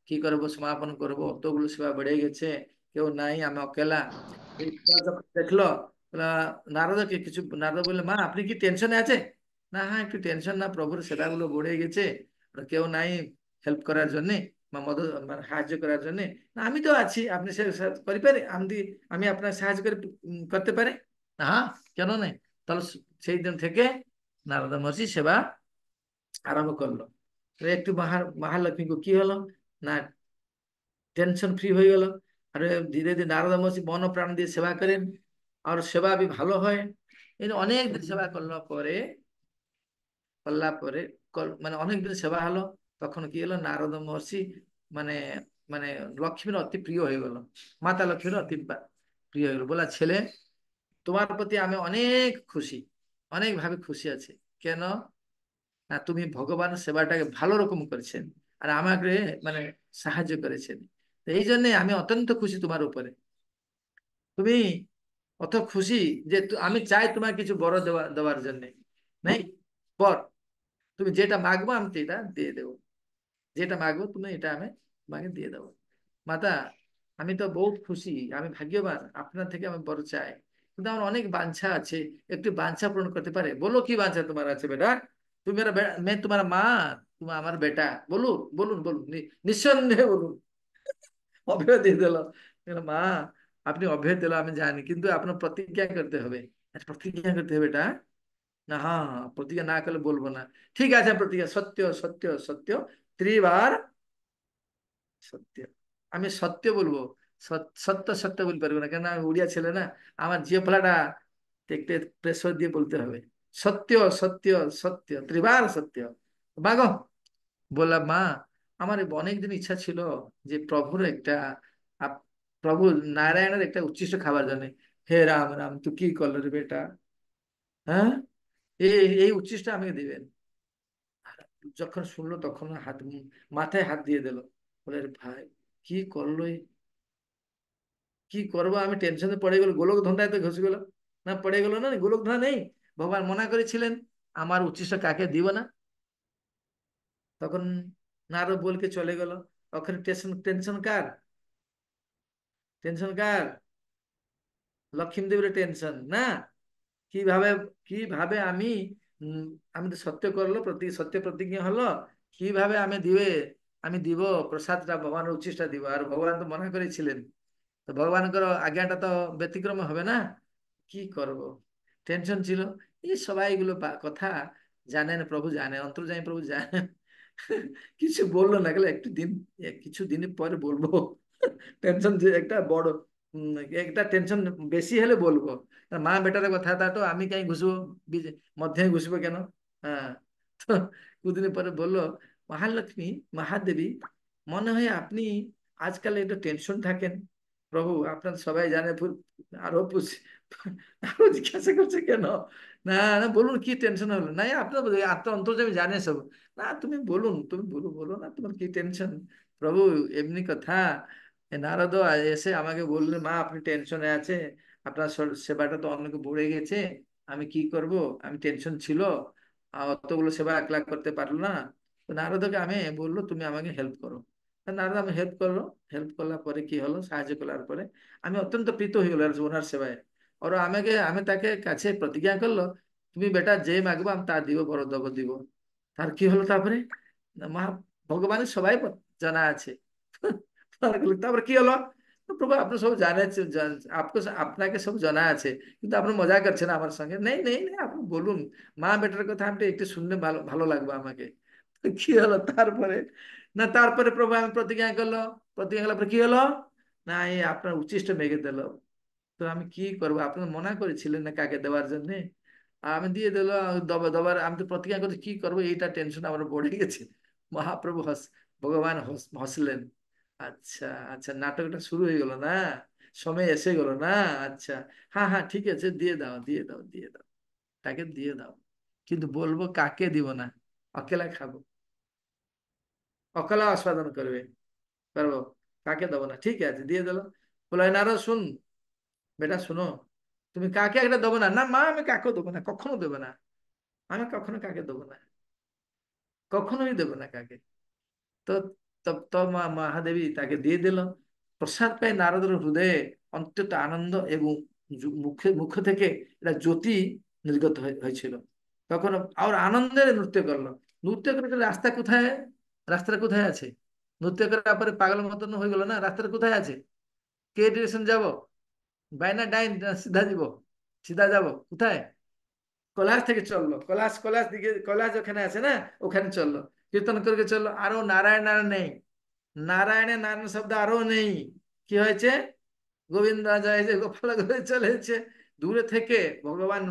কি করব, সমাপন করব, অতগুলো সেবা বেড়ে গেছে, কেউ নাই, আমি অকেলা। এইবার যখন দেখলো, নারদকে কিছু, নারদ বললে, মা আপনি কি টেনশনে আছে? না, হ্যাঁ একটু টেনশন, না প্রভুর সেবাগুলো বেড়ে গেছে, আর কেউ নাই হেল্প করার জন্য বা মদত মানে সাহায্য করার জন্য। না আমি তো আছি, আপনি করে পারে, আমি আপনার সাহায্য করতে পারি। না, হ্যাঁ, কেন নাই? তাহলে সেই দিন থেকে নারদ মহর্ষি সেবা আরম্ভ করলো। তো একটু মহালক্ষ্মী কি হলো না, টেনশন ফ্রি হয়ে গেল। আর ধীরে ধীরে নারদ মহর্ষি মন ও প্রাণ দিয়ে সেবা করেন, আর সেবা भी ভালো হয়। এই অনেক দিন সেবা করলা পরে মানে অনেক দিন সেবা হলো, তখন কি হলো, নারদ মহর্ষি মানে মানে লক্ষ্মীর অতি প্রিয় হয়ে গেল, মাতা লক্ষ্মীর অতি প্রিয় হয়ে গেল। বলা, ছেলে তোমার প্রতি আমি অনেক খুশি, অনেক ভাবে খুশি আছি। কেন না, তুমি ভগবানের সেবাটাকে ভালো রকম করেছেন, আর আমাকে মানে সাহায্য করেছেন। তো এই জন্য আমি অত্যন্ত খুশি তোমার উপরে। তুমি অত খুশি যে আমি চাই তোমার কিছু বড় দেওয়ার জন্য, নেই বর, তুমি যেটা মাগবো আমি সেটা দিয়ে দেবো, যেটা মাগবো তুমি এটা আমি তোমাকে দিয়ে দেবো। মাতা, আমি তো বহুত খুশি, আমি ভাগ্যবান, আপনার থেকে আমি বড় চাই, কিন্তু আমার অনেক বাঞ্ছা আছে, একটু বাঞ্ছা পূরণ করতে পারে? বলো কি বাঞ্ছা তোমার আছে বেটা? তুমি মেরা मैं तुम्हारा माँ, তুমি আমার বেটা, বলুন বলুন বলুন, নিঃসন্দেহে বলুন। অভয় দিয়ে দিল। মা, আপনি অভয় দিল আমি জানি, কিন্তু আপনার প্রতিজ্ঞা করতে হবে। আচ্ছা, প্রতিজ্ঞা করতে হবে এটা? না, হ্যাঁ হ্যাঁ, প্রতিজ্ঞা না করলে বলবো না। ঠিক আছে, প্রতিজ্ঞা, সত্য সত্য সত্য, ত্রিবার সত্য। আমি সত্য বলবো, সত্য সত্য বলতে পারবো না, কেন আমি উড়িয়া ছেলে না, আমার জিও ফলাটা একটু প্রেশর দিয়ে বলতে হবে। সত্য সত্য সত্য, ত্রিবার সত্য। মাগো, বললাম, মা আমার অনেকদিন ইচ্ছা ছিল যে প্রভুর একটা আপ- প্রভু নারায়ণের একটা উচ্ছিষ্ট খাবার জন্য। হে রাম রাম, তুই কি করলো রে বেটা, হ্যাঁ, এই এই উচ্ছিষ্ট আমাকে দিবেন। যখন শুনলো তখন মাথায় হাত দিয়ে দিল, বলে, "আরে ভাই, কি করলো কি করবো, আমি টেনশনে পড়ে গেল, গোলক ধাঁধায় তো ঘষে গেল, না পড়ে গেল না, গোলক ধাঁধা নেই। ভগবান মনা করেছিলেন আমার উচ্ছিষ্ট কাকে দিব না। তখন নারদ বলকে চলে গেল। ওখানে টেনশন, টেনশন কার? টেনশন কার? লক্ষ্মী দেবীর টেনশন না। কিভাবে, কিভাবে আমি, উম, আমি তো সত্য করলো, সত্য প্রতিজ্ঞা হলো, কিভাবে আমি দিবে, আমি দিব প্রসাদটা, ভগবানের উচ্ছিষ্টা দিব। আর ভগবান তো মনে করেছিলেন, তো ভগবানଙ୍କର আজ্ঞাটা তো ব্যতিক্রম হবে না। কি করব, টেনশন ছিল। এই সবাই এগুলো কথা জানেন, প্রভু জানেন, অন্তর্যামী প্রভু জানেন। কিছু বললো না, গেলে একটু দিন, কিছু দিন পরে বলবো। টেনশন যে একটা বড়, একটা টেনশন বেশি হলে বলবো। তা মা বেটার কথা, তা তো আমি কাই ঘুষবো, মধ্যে ঘুষবো কেন? হ্যাঁ। তো দুদিন পরে বললো, মহালক্ষ্মী, মহাদেবী, মনে হয় আপনি আজকাল একটু টেনশন থাকেন। প্রভু আপনার সবাই জানে, আরো আরো জিজ্ঞাসা করছে কেন? না না, বলুন কি টেনশন হলো? না আপনার আপনার অন্তর্যামী জানে সব। না তুমি বলুন, তুমি বলো, বলো না তোমার কি টেনশন। প্রভু এমনি কথা, নারদ এসে আমাকে বললেন, মা আপনি টেনশনে আছে, আপনার সেবাটা তো অন্যকে পড়ে গেছে, আমি কি করব, আমি টেনশন ছিল, অতগুলো সেবা একলা করতে পারলো না। তো নারদকে আমি বললো তুমি আমাকে হেল্প করো। তা নারদ আমি হেল্প করলো। হেল্প করলার পরে কি হলো, সাহায্য করার পরে আমি অত্যন্ত প্রীত হয়ে গেল ওনার সেবায়। ওরা আমাকে, আমি তাকে কাছে প্রতিজ্ঞা করলো, তুমি বেটা যে মাগবো আমি তা দিব, বড় দেব দিব। তার কি হলো তারপরে, মা ভগবানের সবাই জানা আছে। তারপরে কি হলো, প্রভু আপনি সব জানে, আপনাকে সব জানা আছে, কিন্তু আপনি মজা করছেন আমার সঙ্গে। নেই নেই নেই, আপনি বলুন, মা বেটার কথা আপনি একটু শুনলে ভালো ভালো লাগবে আমাকে। তো কি হলো তারপরে, না তারপরে প্রভু আমি প্রতিজ্ঞা করলো, প্রতিজ্ঞা করলার পরে কি হলো, না এই আপনার উচ্ছিষ্ট মেঘে দিল। তো আমি কি করবো, আপনি মনে করেছিলেন না কাকে দেওয়ার জন্য, আমি দিয়ে দিল। দবার আমি তো প্রতিজ্ঞা করছি, কি করবো, এইটা টেনশন আমার পড়ে গেছে। মহাপ্রভু ভগবান হাসলেন। আচ্ছা আচ্ছা, নাটকটা শুরু হয়ে গেল না, সময় এসে গেল না। আচ্ছা, হ্যাঁ হ্যাঁ ঠিক আছে, দিয়ে দাও দিয়ে দাও দিয়ে দাও, তাকে দিয়ে দাও, কিন্তু বলবো কাকে দিব না, অকেলা খাবো, অকেলা আস্বাদন করবে পারবো, কাকে দেবো না। ঠিক আছে, দিয়ে দিল। বলো নারদ শুন, বেটা শুনো, তুমি কাকে একটা দেবো না, না মা আমি কাকেও দেবো না, কখনো দেবো না, আমি কখনো কাকে দেবো না, কখনোই দেবো না কাকে। তো তব তো মহাদেবী তাকে দিয়ে দিল। প্রসাদ পেয়ে নারদের হৃদয়ে অত্যন্ত আনন্দ এবং মুখে মুখ থেকে এটা জ্যোতি নির্গত হয়েছিল। তখন আর আনন্দের নৃত্য করলো। নৃত্য করে রাস্তা কোথায়, রাস্তাটা কোথায় আছে? নৃত্য করার পরে পাগল মতন হয়ে গেল না, রাস্তাটা কোথায় আছে, কে ডিরেকশন যাব, বাইনা ডাইন না সিধা যাব, সিধা যাব কোথায়? কৈলাস থেকে চললো, কৈলাস, কৈলাস দিকে, কৈলাস ওখানে আছে না, ওখানে চললো, কীর্তন করে চললো। আরো নারায়ণ, নারায়ণ নেই, নারায়ণে নারায়ণ শব্দ আরো নেই। কি হয়েছে, গোবিন্দ জয় যে গোপাল করে চলেছে। দূরে থেকে ভগবান,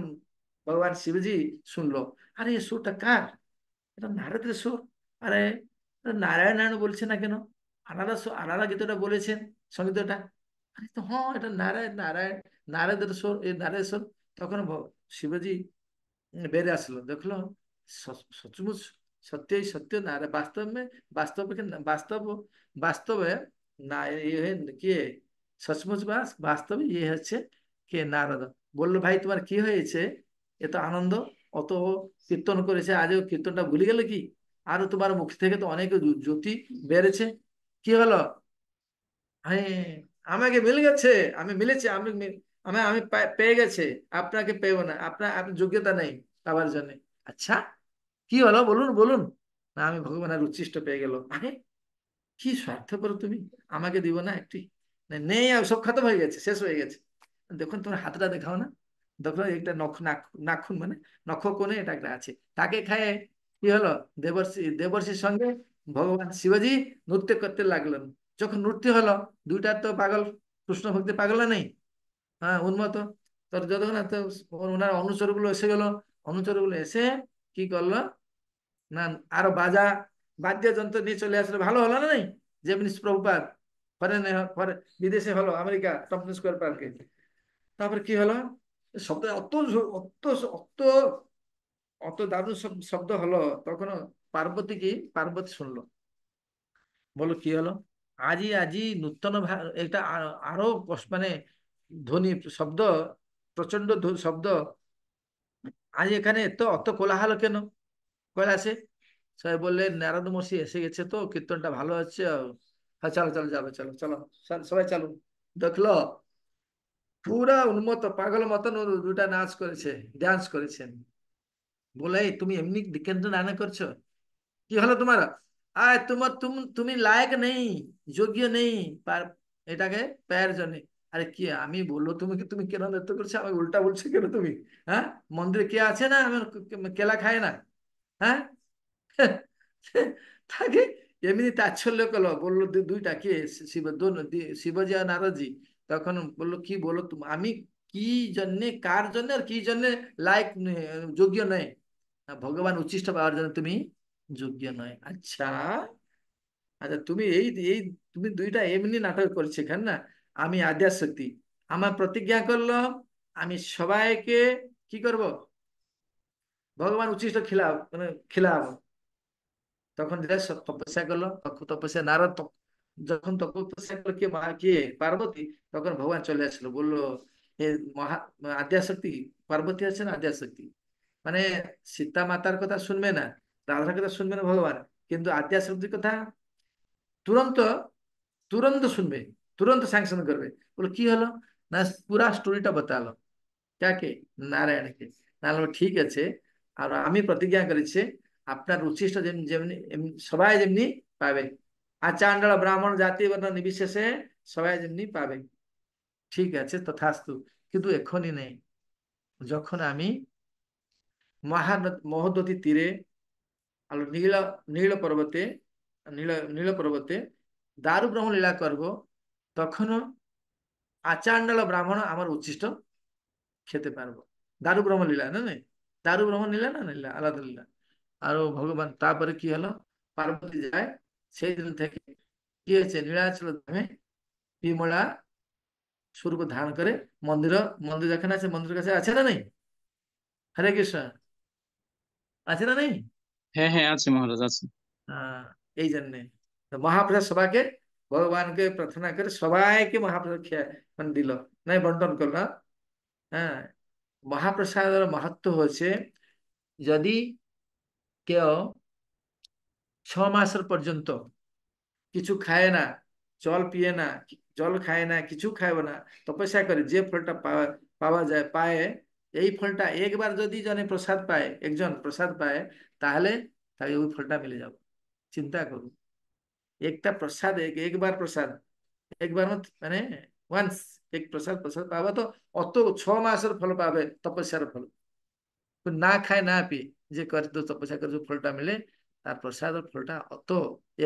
ভগবান শিবজি শুনলো, আরে এই সুরটা কার, এটা নারদের সুর। আরে এটা নারায়ণ নারায়ণ বলছে না কেন, আলাদা আলাদা গীতটা বলেছেন, সঙ্গীতটা। আরে তো হ্যাঁ এটা নারায়ণ, নারায়ণ, নারদের সুর, এই নারদের সুর। তখন শিবজি বেড়ে আসলো, দেখলো সচমুচ সত্যই সত্য না, বাস্তব में, वास्तव के वास्तव, বাস্তবে না, ये কে সচমুচ বাস্তব, ইয়ে হচ্ছে কে, নারদ। বললো ভাই তোমার কি হয়েছে, এত আনন্দ, অত কীর্তন করেছে, আজও কীর্তনটা ভুলে গেলে কি, আরো তোমার মুখ থেকে তো অনেক জ্যোতি বেড়েছে, কি হলো, হ্যাঁ আমাকে মিলে গেছে, আমি মিলেছে, আমি আমি পেয়ে গেছে, আপনাকে পেব না, আপনার যোগ্যতা নেই পাবার জন্য। আচ্ছা কি হলো বলুন বলুন, না আমি ভগবানের উচ্ছিষ্ট পেয়ে গেল। আরে কি স্বার্থপর তুমি, আমাকে দিব না একটি, নেই আর সব খতম হয়ে গেছে, শেষ হয়ে গেছে। দেখুন তোমার হাতটা দেখাও না, দেখো একটা নাখুন মানে নখ কোণে এটা একটা আছে, তাকে খায়। কি হলো, দেবর্ষির সঙ্গে ভগবান শিবজি নৃত্য করতে লাগলেন। যখন নৃত্য হলো, দুইটা তো পাগল, কৃষ্ণ ভক্তি পাগল নেই, হ্যাঁ উন্মত্ত। তোর যতক্ষণ এত ওনার অনুচর গুলো এসে গেল, অনুচর গুলো এসে কি করলো, না আরো বাদ্যযন্ত্র নিয়ে চলে আসলে, ভালো হলো না নাই, যেমনি প্রভুপাত ফরেন, বিদেশে হলো, আমেরিকা টমসন স্কোয়ার পার্কে। তারপরে কি হলো, শব্দ অত অত অত অত দারুণ শব্দ হলো। তখন পার্বতী শুনলো, বলো কি হলো, ଆଜି ନୂତନ এটা আরো মানে ধ্বনি শব্দ, প্রচন্ড শব্দ। আজ এখানে অত কোলাহল কেন কৈলাসে? সবাই বললেন নারদ মশাই এসে গেছে, তো কীর্তনটা ভালো হচ্ছে। হ্যাঁ, চলো চলো যাবে, চলো চলো, সবাই চলো। দেখলো পুরা উন্মত্ত পাগল মতন ও দুটা নাচ করেছে, ডান্স করেছেন। বলে "এই, তুমি এমনি কেন্দ্র নানা করছো, কি হলো তোমার? তুমি লায়ক নেই, যোগ্য নেই পার এটাকে পায়ের জন্য। আরে কি আমি বললো তুমি তুমি কেন নৃত্য করছো? আমি উল্টা বলছো কেন তুমি? হ্যাঁ, মন্দিরে কে আছে না আমার কেলা খায় না? হ্যাঁ। তাকে এমনি তাচ্ছল্য করলো, বললো দুইটা কে? শিব শিবজি আর নারদজি। তখন বললো কি বলো তুমি, আমি কি জন্যে, কার জন্য আর কি জন্য লায়ক যোগ্য নয়? ভগবান উচ্ছিষ্ট পাওয়ার জন্য তুমি যোগ্য নয়। আচ্ছা, আচ্ছা, তুমি এই এই তুমি দুইটা এমনি নাটক করছে কেন না? আমি আদ্যার শক্তি, আমার প্রতিজ্ঞা করলো আমি সবাইকে কি করব, ভগবান উচ্ছিষ্ট খিলাবো। তখন যেটা তপস্যা করলো, তপস্যা নারদ যখন তপস্যা করলো, কে পার্বতী। তখন ভগবান চলে আসলো, বললো হে মহা আদ্যাশক্তি, পার্বতী আছেন আদ্যাশক্তি, মানে সীতা মাতার কথা শুনবে না, রাধার কথা শুনবে না ভগবান, কিন্তু আদ্যাশক্তির কথা তুরন্ত তুরন্ত শুনবে, তুরন্ত স্যাংশন করবে। বলো কি হলো? না পুরা স্টোরিটা বাতালো। কাকে? নারায়ণকে। নারায়ণ বলল, ঠিক আছে, আর আমি প্রতিজ্ঞা করেছি আপনার উচ্ছিষ্ট যেমনি সবাই যেমনি পাবে, আচাণ্ডাল ব্রাহ্মণ জাতি বর্ণ নির্বিশেষে সবাই যেমনি পাবে। ঠিক আছে, তথাস্তু। কিন্তু এখনই নেই, যখন আমি মহোদধি তীরে আলো নীল নীল পর্বতে নীল নীল পর্বতে দারু ব্রহ্ম লীলা করব, তখনও আচাণ্ডাল ব্রাহ্মণ আমার উচ্ছিষ্ট খেতে পারবো। দারু ব্রহ্ম লীলা না নাই, দারু ব্রহ্ম লীলা না লীলা আলাদা লীলা। আরো ভগবান তারপরে কি হলো, পার্বতী যায়, সেই দিন থেকে কি হয়েছে, নীলাচল ধামে বিমলা স্বরূপ ধারণ করে মন্দির, মন্দির যেখানে আছে মন্দিরের কাছে আছে না নেই? হরে কৃষ্ণ, আছে না নেই? হ্যাঁ হ্যাঁ, আছে মহারাজ, আছে। আহ, এই জন্যে তো মহাপ্রসাদ সবাইকে, ভগবানকে প্রার্থনা করে সবাইকে মহাপ্রসাদ খেয়ে মানে দিল, নাই বন্টন করলো। হ্যাঁ, মহাপ্রসাদের মাহাত্ম্য হচ্ছে, যদি কেউ 6 মাসের পর্যন্ত কিছু খায় না, জল পিয়ে না, জল খায় না, কিছু খায় না, তপস্যা করে যে ফলটা পাওয়া পাওয়া যায় পায়, এই ফলটা একবার যদি জনে প্রসাদ পায়, একজন প্রসাদ পায়, তাহলে তাকে ওই ফলটা মিলে যাবে। চিন্তা করুন, একটা প্রসাদ একবার প্রসাদ, একবার মানে ওয়ান্স এক প্রসাদ প্রসাদ পাবে তো অত 6 মাসের ফল পাবে, তপস্যার ফল। তো না খায় না পি যে করে তো তপস্যা করে যে ফলটা মিলে, তার প্রসাদের ফলটা অত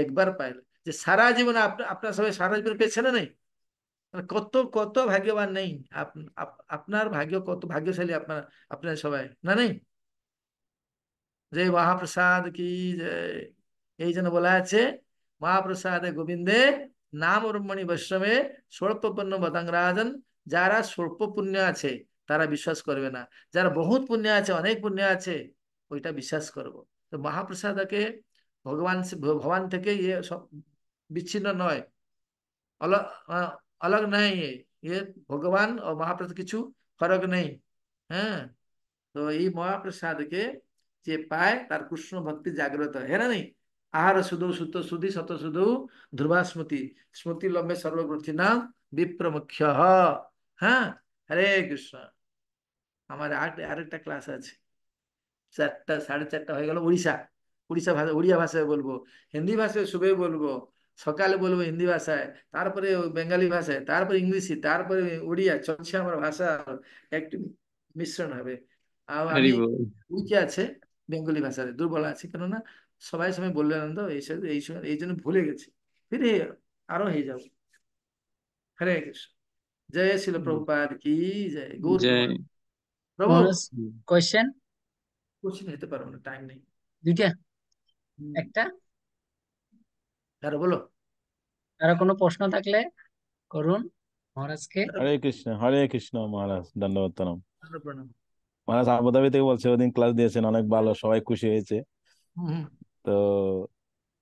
একবার পাইলে, যে সারা জীবন আপনার সবাই সারা জীবন পেয়েছে না নেই? মানে কত কত ভাগ্যবান নেই? আপনার ভাগ্য কত ভাগ্যশালী আপনার, আপনার সবাই না নেই? জয় মহাপ্রসাদ কি জয়। এই জন্য বলা আছে মহাপ্রসাদে গোবিন্দে নাম ব্রহ্মণি বৈষ্ণবে স্বল্প পুণ্য বতাং রাজন। যারা স্বল্প পুণ্য আছে তারা বিশ্বাস করবে না, যারা বহুত পুণ্য আছে, অনেক পুণ্য আছে, ওইটা বিশ্বাস করবো। তো মহাপ্রসাদকে ভগবান থেকে ইয়ে সব বিচ্ছিন্ন নয়, अलग अलग नहीं है ये, भगवान और महाप्रसाद কিছু फर्क नहीं। হ্যাঁ, তো এই মহাপ্রসাদকে যে পায় তার কৃষ্ণ ভক্তি জাগ্রত হয়, হ্যাঁ না নেই? আহার শুধু সুত সুধি শত শুধু ধ্রুবা স্মৃতি, স্মৃতি লম্বে সর্বগ্রন্থি নাম বিপ্রমুখ্য। হ্যাঁ, হরে কৃষ্ণ। আমার আরেকটা ক্লাস আছে, 4টা 4:30 হয়ে গেল। উড়িষ্যা, উড়িষ্যা ভাষা, উড়িয়া ভাষায় বলবো, হিন্দি ভাষায় শুভে বলবো, সকালে বলবো হিন্দি ভাষায়, তারপরে ওই বেঙ্গলি ভাষায়, তারপরে ইংলিশে, তারপরে উড়িয়া, চলছে আমার ভাষা, একটু মিশ্রণ হবে। আর হরি আমি বল। উইকে আছে বেঙ্গলি ভাষায় দুর্বল আছে, কেননা সবাই সময় বললেন তো এই সময় এই জন্য ভুলে গেছি, ফিরে আরো হয়ে যাবো। হরে কৃষ্ণ, জয় শিল প্রভুপাদ কি জয়, গৌর জয়। প্রভু। মহারাজ, কোয়েশ্চেন কোশ্চিন নিতে পারবো না, টাইম নেই। দুইটা, হুম, একটা। আরো বলো। আর কোনো প্রশ্ন থাকলে করুন মহারাজকে। হরে কৃষ্ণ মহারাজ, দণ্ডবত প্রণাম। আরো প্রণাম। মহারাজ আবুধাবি থেকে বলছে, ওদিন ক্লাস দিয়েছেন, অনেক ভালো, সবাই খুশি হয়েছে। হুম, তো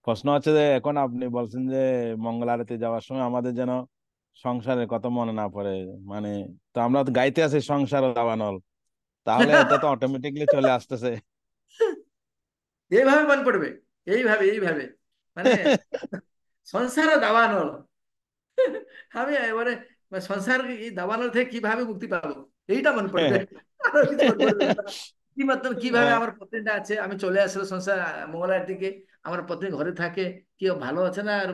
প্রশ্ন হচ্ছে যে এখন আপনি বলছেন যে মঙ্গল আরতি যাওয়ার সময় আমাদের যেন সংসারের কথা মনে না পড়ে, মানে তো আমরা তো গাইতে আছি সংসার দাবানল, তাহলে এটা তো অটোমেটিকলি চলে আসতেছে। এইভাবে মনে পড়বে, এইভাবে মানে সংসার দাবানল। আমি এবারে সংসার এই দাবানল থেকে কিভাবে মুক্তি পাবো এইটা মনে পড়বে, আরো কিছু মনে পড়বে না। কি মতলব কিভাবে হ্যাঁ আমার পত্নীটা আছে, আমি চলে আসলে সংসার মঙ্গলার দিকে, আমার পত্নী ঘরে থাকে, কি ভালো আছে না, আর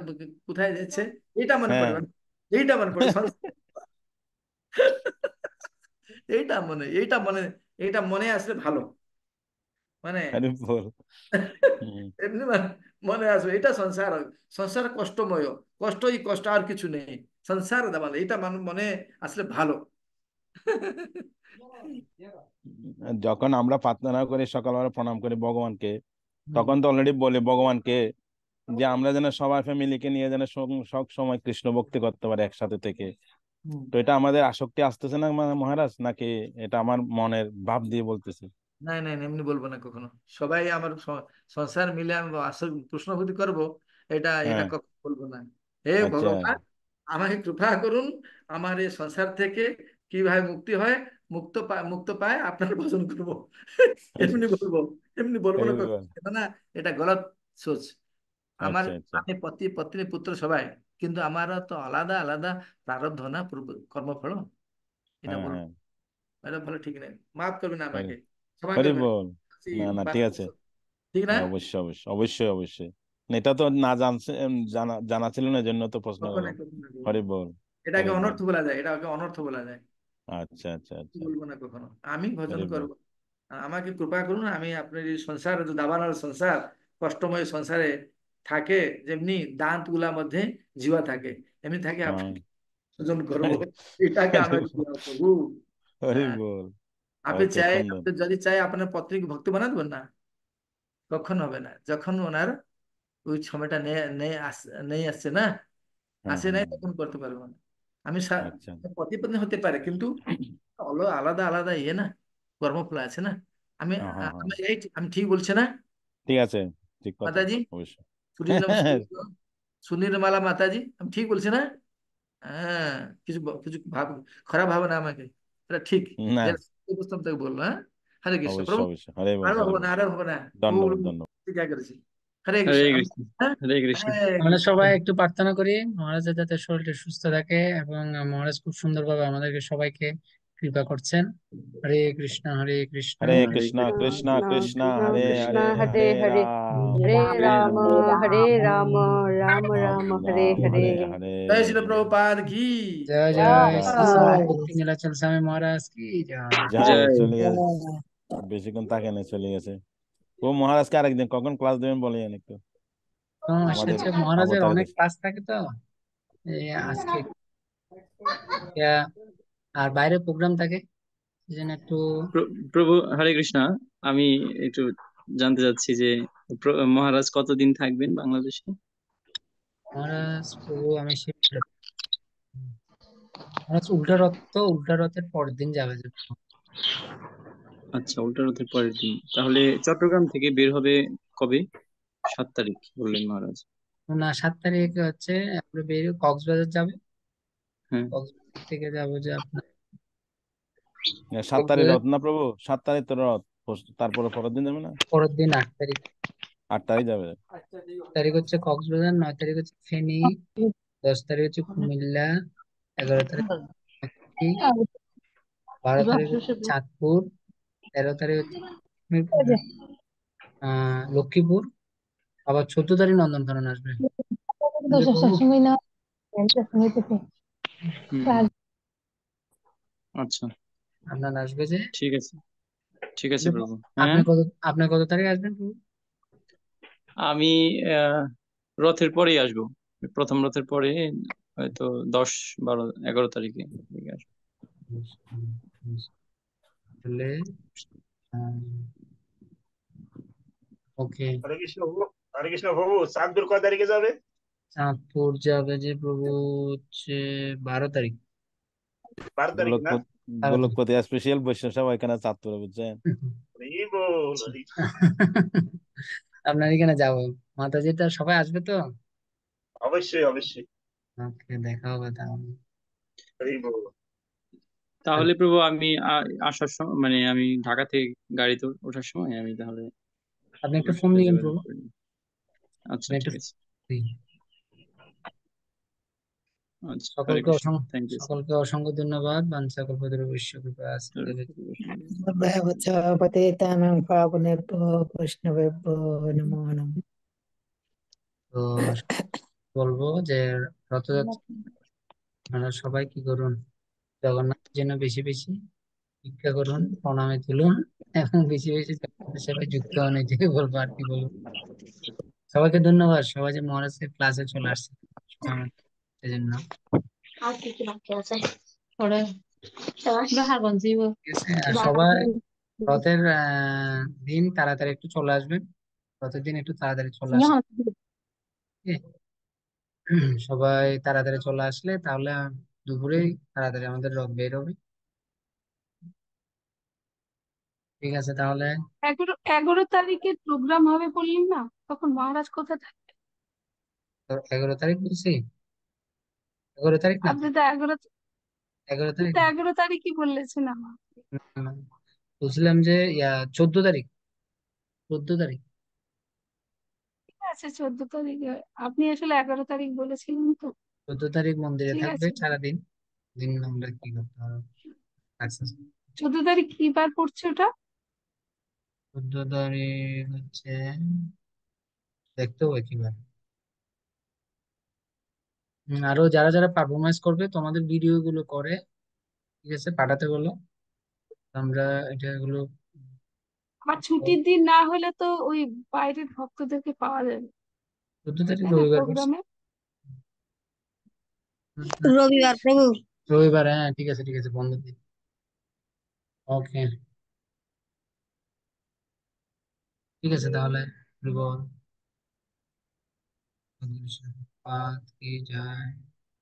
কোথায় যাচ্ছে, এইটা মনে হ্যাঁ। পড়বে না। এইটা মনে পড়ে এইটা মনে, এইটা মনে আসলে ভালো, মানে আরে বল। হুম, এমনি মনে আসবে এটা সংসার। সংসার কষ্টময়, কষ্টই কষ্ট, আর কিছু নেই। সংসার মানে এটা মনে আসলে ভালো। যখন আমরা প্রার্থনা করি সকালবেলা প্রণাম করি ভগবানকে, হুম, তখন তো অলরেডি বলি ভগবানকে যে আমরা যেন সবাই ফ্যামিলিকে নিয়ে যেন সব সময় কৃষ্ণ ভক্তি করতে পারি একসাথে থেকে। হুম। তো এটা আমাদের আসক্তি আসতেছে না মহারাজ, নাকি এটা আমার মনের ভাব দিয়ে বলতেছি? নাই নাই নাই, এমনি বলবো না কখনো। সবাই আমার সংসার মিলে আমি আসল কৃষ্ণভক্তি করবো, এটা এটা হ্যাঁ। কখনো বলবো না। হে আচ্ছা ভগবান, আমাকে কৃপা করুন, আমার এই সংসার থেকে কিভাবে মুক্তি হয়, মুক্ত পায় আপনার ভজন করবো। এমনি বলবো, এমনি বলবো না কখনো, এইবার। না, এটা গলত সোচ। আমার, আচ্ছা আচ্ছা। আমি পতি পত্নী পুত্র সবাই, কিন্তু আমারও তো আলাদা আলাদা প্রারব্ধ না, কর্মফল। এটা হ্যাঁ বলবো, হ্যাঁ। এটা ভালো ঠিক নেই, মাফ করবে না হরি আমাকে, ক্ষমা হরি করবেন। বল। না না, ঠিক আছে। ঠিক না? হ্যাঁ, অবশ্যই অবশ্যই অবশ্যই অবশ্যই। এটা তো না জানছে, জানা জানা ছিল না, জন্য তো প্রশ্ন কখনোই করলাম। কখনো বলবো হরি না। বল। এটাকে হরি বল। অনর্থ বলা যায়, এটাকে অনর্থ বলা যায়। আচ্ছা আচ্ছা আচ্ছা। বলবো না কখনো, আমি ভজন হরি বল। করব। আমাকে কৃপা করুন, আমি আপনার এই সংসার, যে দাবানল সংসার, কষ্টময় সংসারে থাকে, যেমনি দাঁত গুলার মধ্যে জিওয়া থাকে, এমনি থাকে হ্যাঁ। আপনাকে ভজন করবো। এটাকে হরি আমাকে বল। দিও প্রভু। হরি হ্যাঁ, বল। আপনি ওকে, চাই, সুন্দর। আপনি যদি চাই আপনার পত্নীকে ভক্তি বানা দেবেন না, কখন হবে না, যখন ওনার ওই সময়টা নেই আসছে না, হ্যাঁ আসে নাই, হ্যাঁ। তখন করতে পারবো না। আমি আচ্ছা। পতি পত্নী হতে পারে, কিন্তু হলো আলাদা আলাদা ইয়ে না, কর্মফল আছে না। আমি হ্যাঁ হ্যাঁ হ্যাঁ। আমি ঠিক বলছি না ঠিক আছে। ঠিক কথা। মাতাজি? অবশ্যই। সূর্য সুনীল মালা মাতাজি, আমি ঠিক বলছি না? হ্যাঁ, কিছু খারাপ ভাবে না আমাকে, এটা ঠিক। না, যেটা সত্যি বুঝতাম তাকে বললো। হ্যাঁ, হরে কৃষ্ণ অবশ্যই প্রভু। অবশ্যই। হরে বল আরো হরে হবো না, বল। আরো হবে না। ও ধন্যবাদ ধন্যবাদ। ঠিক করেছি। হরে হরে কৃষ্ণ কৃষ্ণ। হ্যাঁ, হরে কৃষ্ণ। হরে আমরা কৃষ্ণ। সবাই একটু প্রার্থনা করি মহারাজের যাতে শরীরটা সুস্থ থাকে, এবং মহারাজ খুব সুন্দরভাবে আমাদেরকে সবাইকে কৃপা করছেন। হরে কৃষ্ণ হরে কৃষ্ণ। হরে হরে কৃষ্ণ কৃষ্ণ। কৃষ্ণ কৃষ্ণ Krishna হরে Krishna হরে Hare হরে Hare রাম Hare হরে Rama Ram Hare Rama Rama Rama Hare Ram Hare। Hare Hare. জয় শ্রী প্রভুপাদ কি জয় জয় জয় শ্রী শ্রী শ্রী জয়। ভক্তি নীলাচল স্বামী মহারাজ কি জয়। জয়। জয়। চলে গেছে, বেশিক্ষণ থাকে না, চলে গেছে। ও মহারাজকে আরেকদিন কখন ক্লাস দেবেন বলেন একটু তো আমাদের আসলে মহারাজের অনেক অবতারদের। ক্লাস থাকে তো, এই আজকে আহ, আর বাইরে প্রোগ্রাম থাকে, এই জন্য একটু। প্রভু হরে কৃষ্ণ। আমি একটু জানতে চাচ্ছি যে মহারাজ কতদিন থাকবেন বাংলাদেশে? মহারাজ প্রভু আমি সে মহারাজ উল্টা রথ, তো উল্টা রথের পরের দিন যাবে যে। আচ্ছা, উল্টা রথের পরের দিন। তাহলে চট্টগ্রাম থেকে বের হবে কবে? 7 তারিখ বললেন মহারাজ। না, 7 তারিখ হচ্ছে আমরা বেরিয়ে কক্সবাজার যাবে। হ্যাঁ। কক্সবাজার থেকে যাবো যে আপনার 7 তারিখ রথ না প্রভু? 7 তারিখ তো রথ, তারপরে পরের দিন যাবে না? পরের দিন 8 তারিখ। 8 তারিখ যাবে। 8 তারিখ হচ্ছে কক্সবাজার, 9 তারিখ হচ্ছে ফেনী, 10 তারিখ হচ্ছে কুমিল্লা, 11 তারিখ রাজশাহী, 12 তারিখ হচ্ছে চাঁদপুর, 13 তারিখ হচ্ছে লক্ষ্মীপুর, আবার 14 তারিখ নন্দনকানন আসবে। বুঝলে প্রভু? হুম। আচ্ছা, আপনার আসবে যে। ঠিক আছে। ঠিক আছে প্রভু। আপনি হ্যাঁ, কত আপনি কত তারিখ আসবেন প্রভু? আমি রথের পরেই আসবো। প্রথম রথের পরে হয়তো 10, 12, 11 তারিখে দিকে আসবো। তাহলে ওকে। হরে কৃষ্ণ প্রভু, চাঁদপুর কয় তারিখে যাবে? চাঁদপুর যাবে যে প্রভু হচ্ছে 12 তারিখ। 12 তারিখে না? গোলকপতি, 12 তারিখ। গোলকপতি স্পেশাল বৈষ্ণব সভা এখানে চাঁদপুরে, বুঝছেন? এই বল হরি। আপনার এখানে যাবো। মাতাজিটা সবাই আসবে তো? অবশ্যই অবশ্যই। ওকে, দেখা হবে তাহলে। হরি বল। তাহলে প্রভু আমি আসার সময় মানে আমি ঢাকা থেকে গাড়িতে ওঠার সময় আমি তাহলে আপনি একটা আপনার ফোন সাথে দিবেন যোগাযোগ প্রভু। করে নিব। আচ্ছা আপনি একটা ঠিক আছে। দিন। আচ্ছা হরে সকলকে কৃষ্ণ, অসংখ্য থ্যাংক ইউ সকলকে অসংখ্য ধন্যবাদ। বাঞ্ছাকল্পতরুভ্যশ্চ কৃপা সিন্ধুভ্যশ্চ। ভগবত পতিতানাং পাবনেভ্যো বৈষ্ণবেভ্যো নমো নমঃ। তো বলবো যে রথযাত্রা আপনারা সবাই কি করুন, জগন্নাথের জন্য বেশি বেশি ভিক্ষা করুন, প্রণামে তুলুন এবং বেশি বেশি জগন্নাথের সাথে যুক্ত হন, এটাই বলবো। আর কি বলবো। সবাইকে ধন্যবাদ, সবাই যে মহারাজের ক্লাসে চলে আসছে সেজন্য। আর কি কি বাকি আছে ওরে বাহার বঞ্চিব ঠিক আছে, আর সবাই রথের দিন তাড়াতাড়ি একটু চলে আসবেন। রথের দিন একটু তাড়াতাড়ি চলে আসবেন। ঠিক আছে? সবাই তাড়াতাড়ি চলে আসলে তাহলে দুপুরেই তাড়াতাড়ি আমাদের রথ বের হবে। ঠিক আছে তাহলে। 11 তারিখে প্রোগ্রাম হবে বললেন না, তখন মহারাজ কোথায় থাকবে? তো 11 তারিখ বলছি, 11 তারিখ না তো, আপনি তো 11, 11 তারিখ 11 তারিখই বলেছেন আমার। না। বলছিলাম যে 14 তারিখ, 14 তারিখ। ঠিক আছে, 14 তারিখে। আপনি আসলে 11 তারিখ বলেছিলেন তো। 14 তারিখ মন্দিরে ঠিক থাকবে আছে, সারাদিন। দিন আমরা কি করতে হবে? আচ্ছা, 14 তারিখ কি বার পড়ছে ওটা? 14 তারিখ হচ্ছে, দেখতে হবে কিবার। আরো যারা যারা পারফরমেন্স করবে তোমাদের ভিডিও গুলো করে, ঠিক আছে, পাঠাতে বলো। আমরা এটা এগুলো আর ছুটির দিন না হলে তো ওই বাইরের ভক্তদেরকে পাওয়া যাবে, 14 তারিখ তাই না, রবিবার পড়ছে। প্রোগ্রামে? রবিবার প্রভু। রবিবার, হ্যাঁ ঠিক আছে ঠিক আছে, বন্ধ দিন। ওকে, ঠিক আছে তাহলে। বল। पाद की जाय,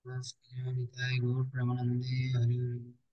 बस की जाय, निताय गौर प्रेमानंदे हरि हरि।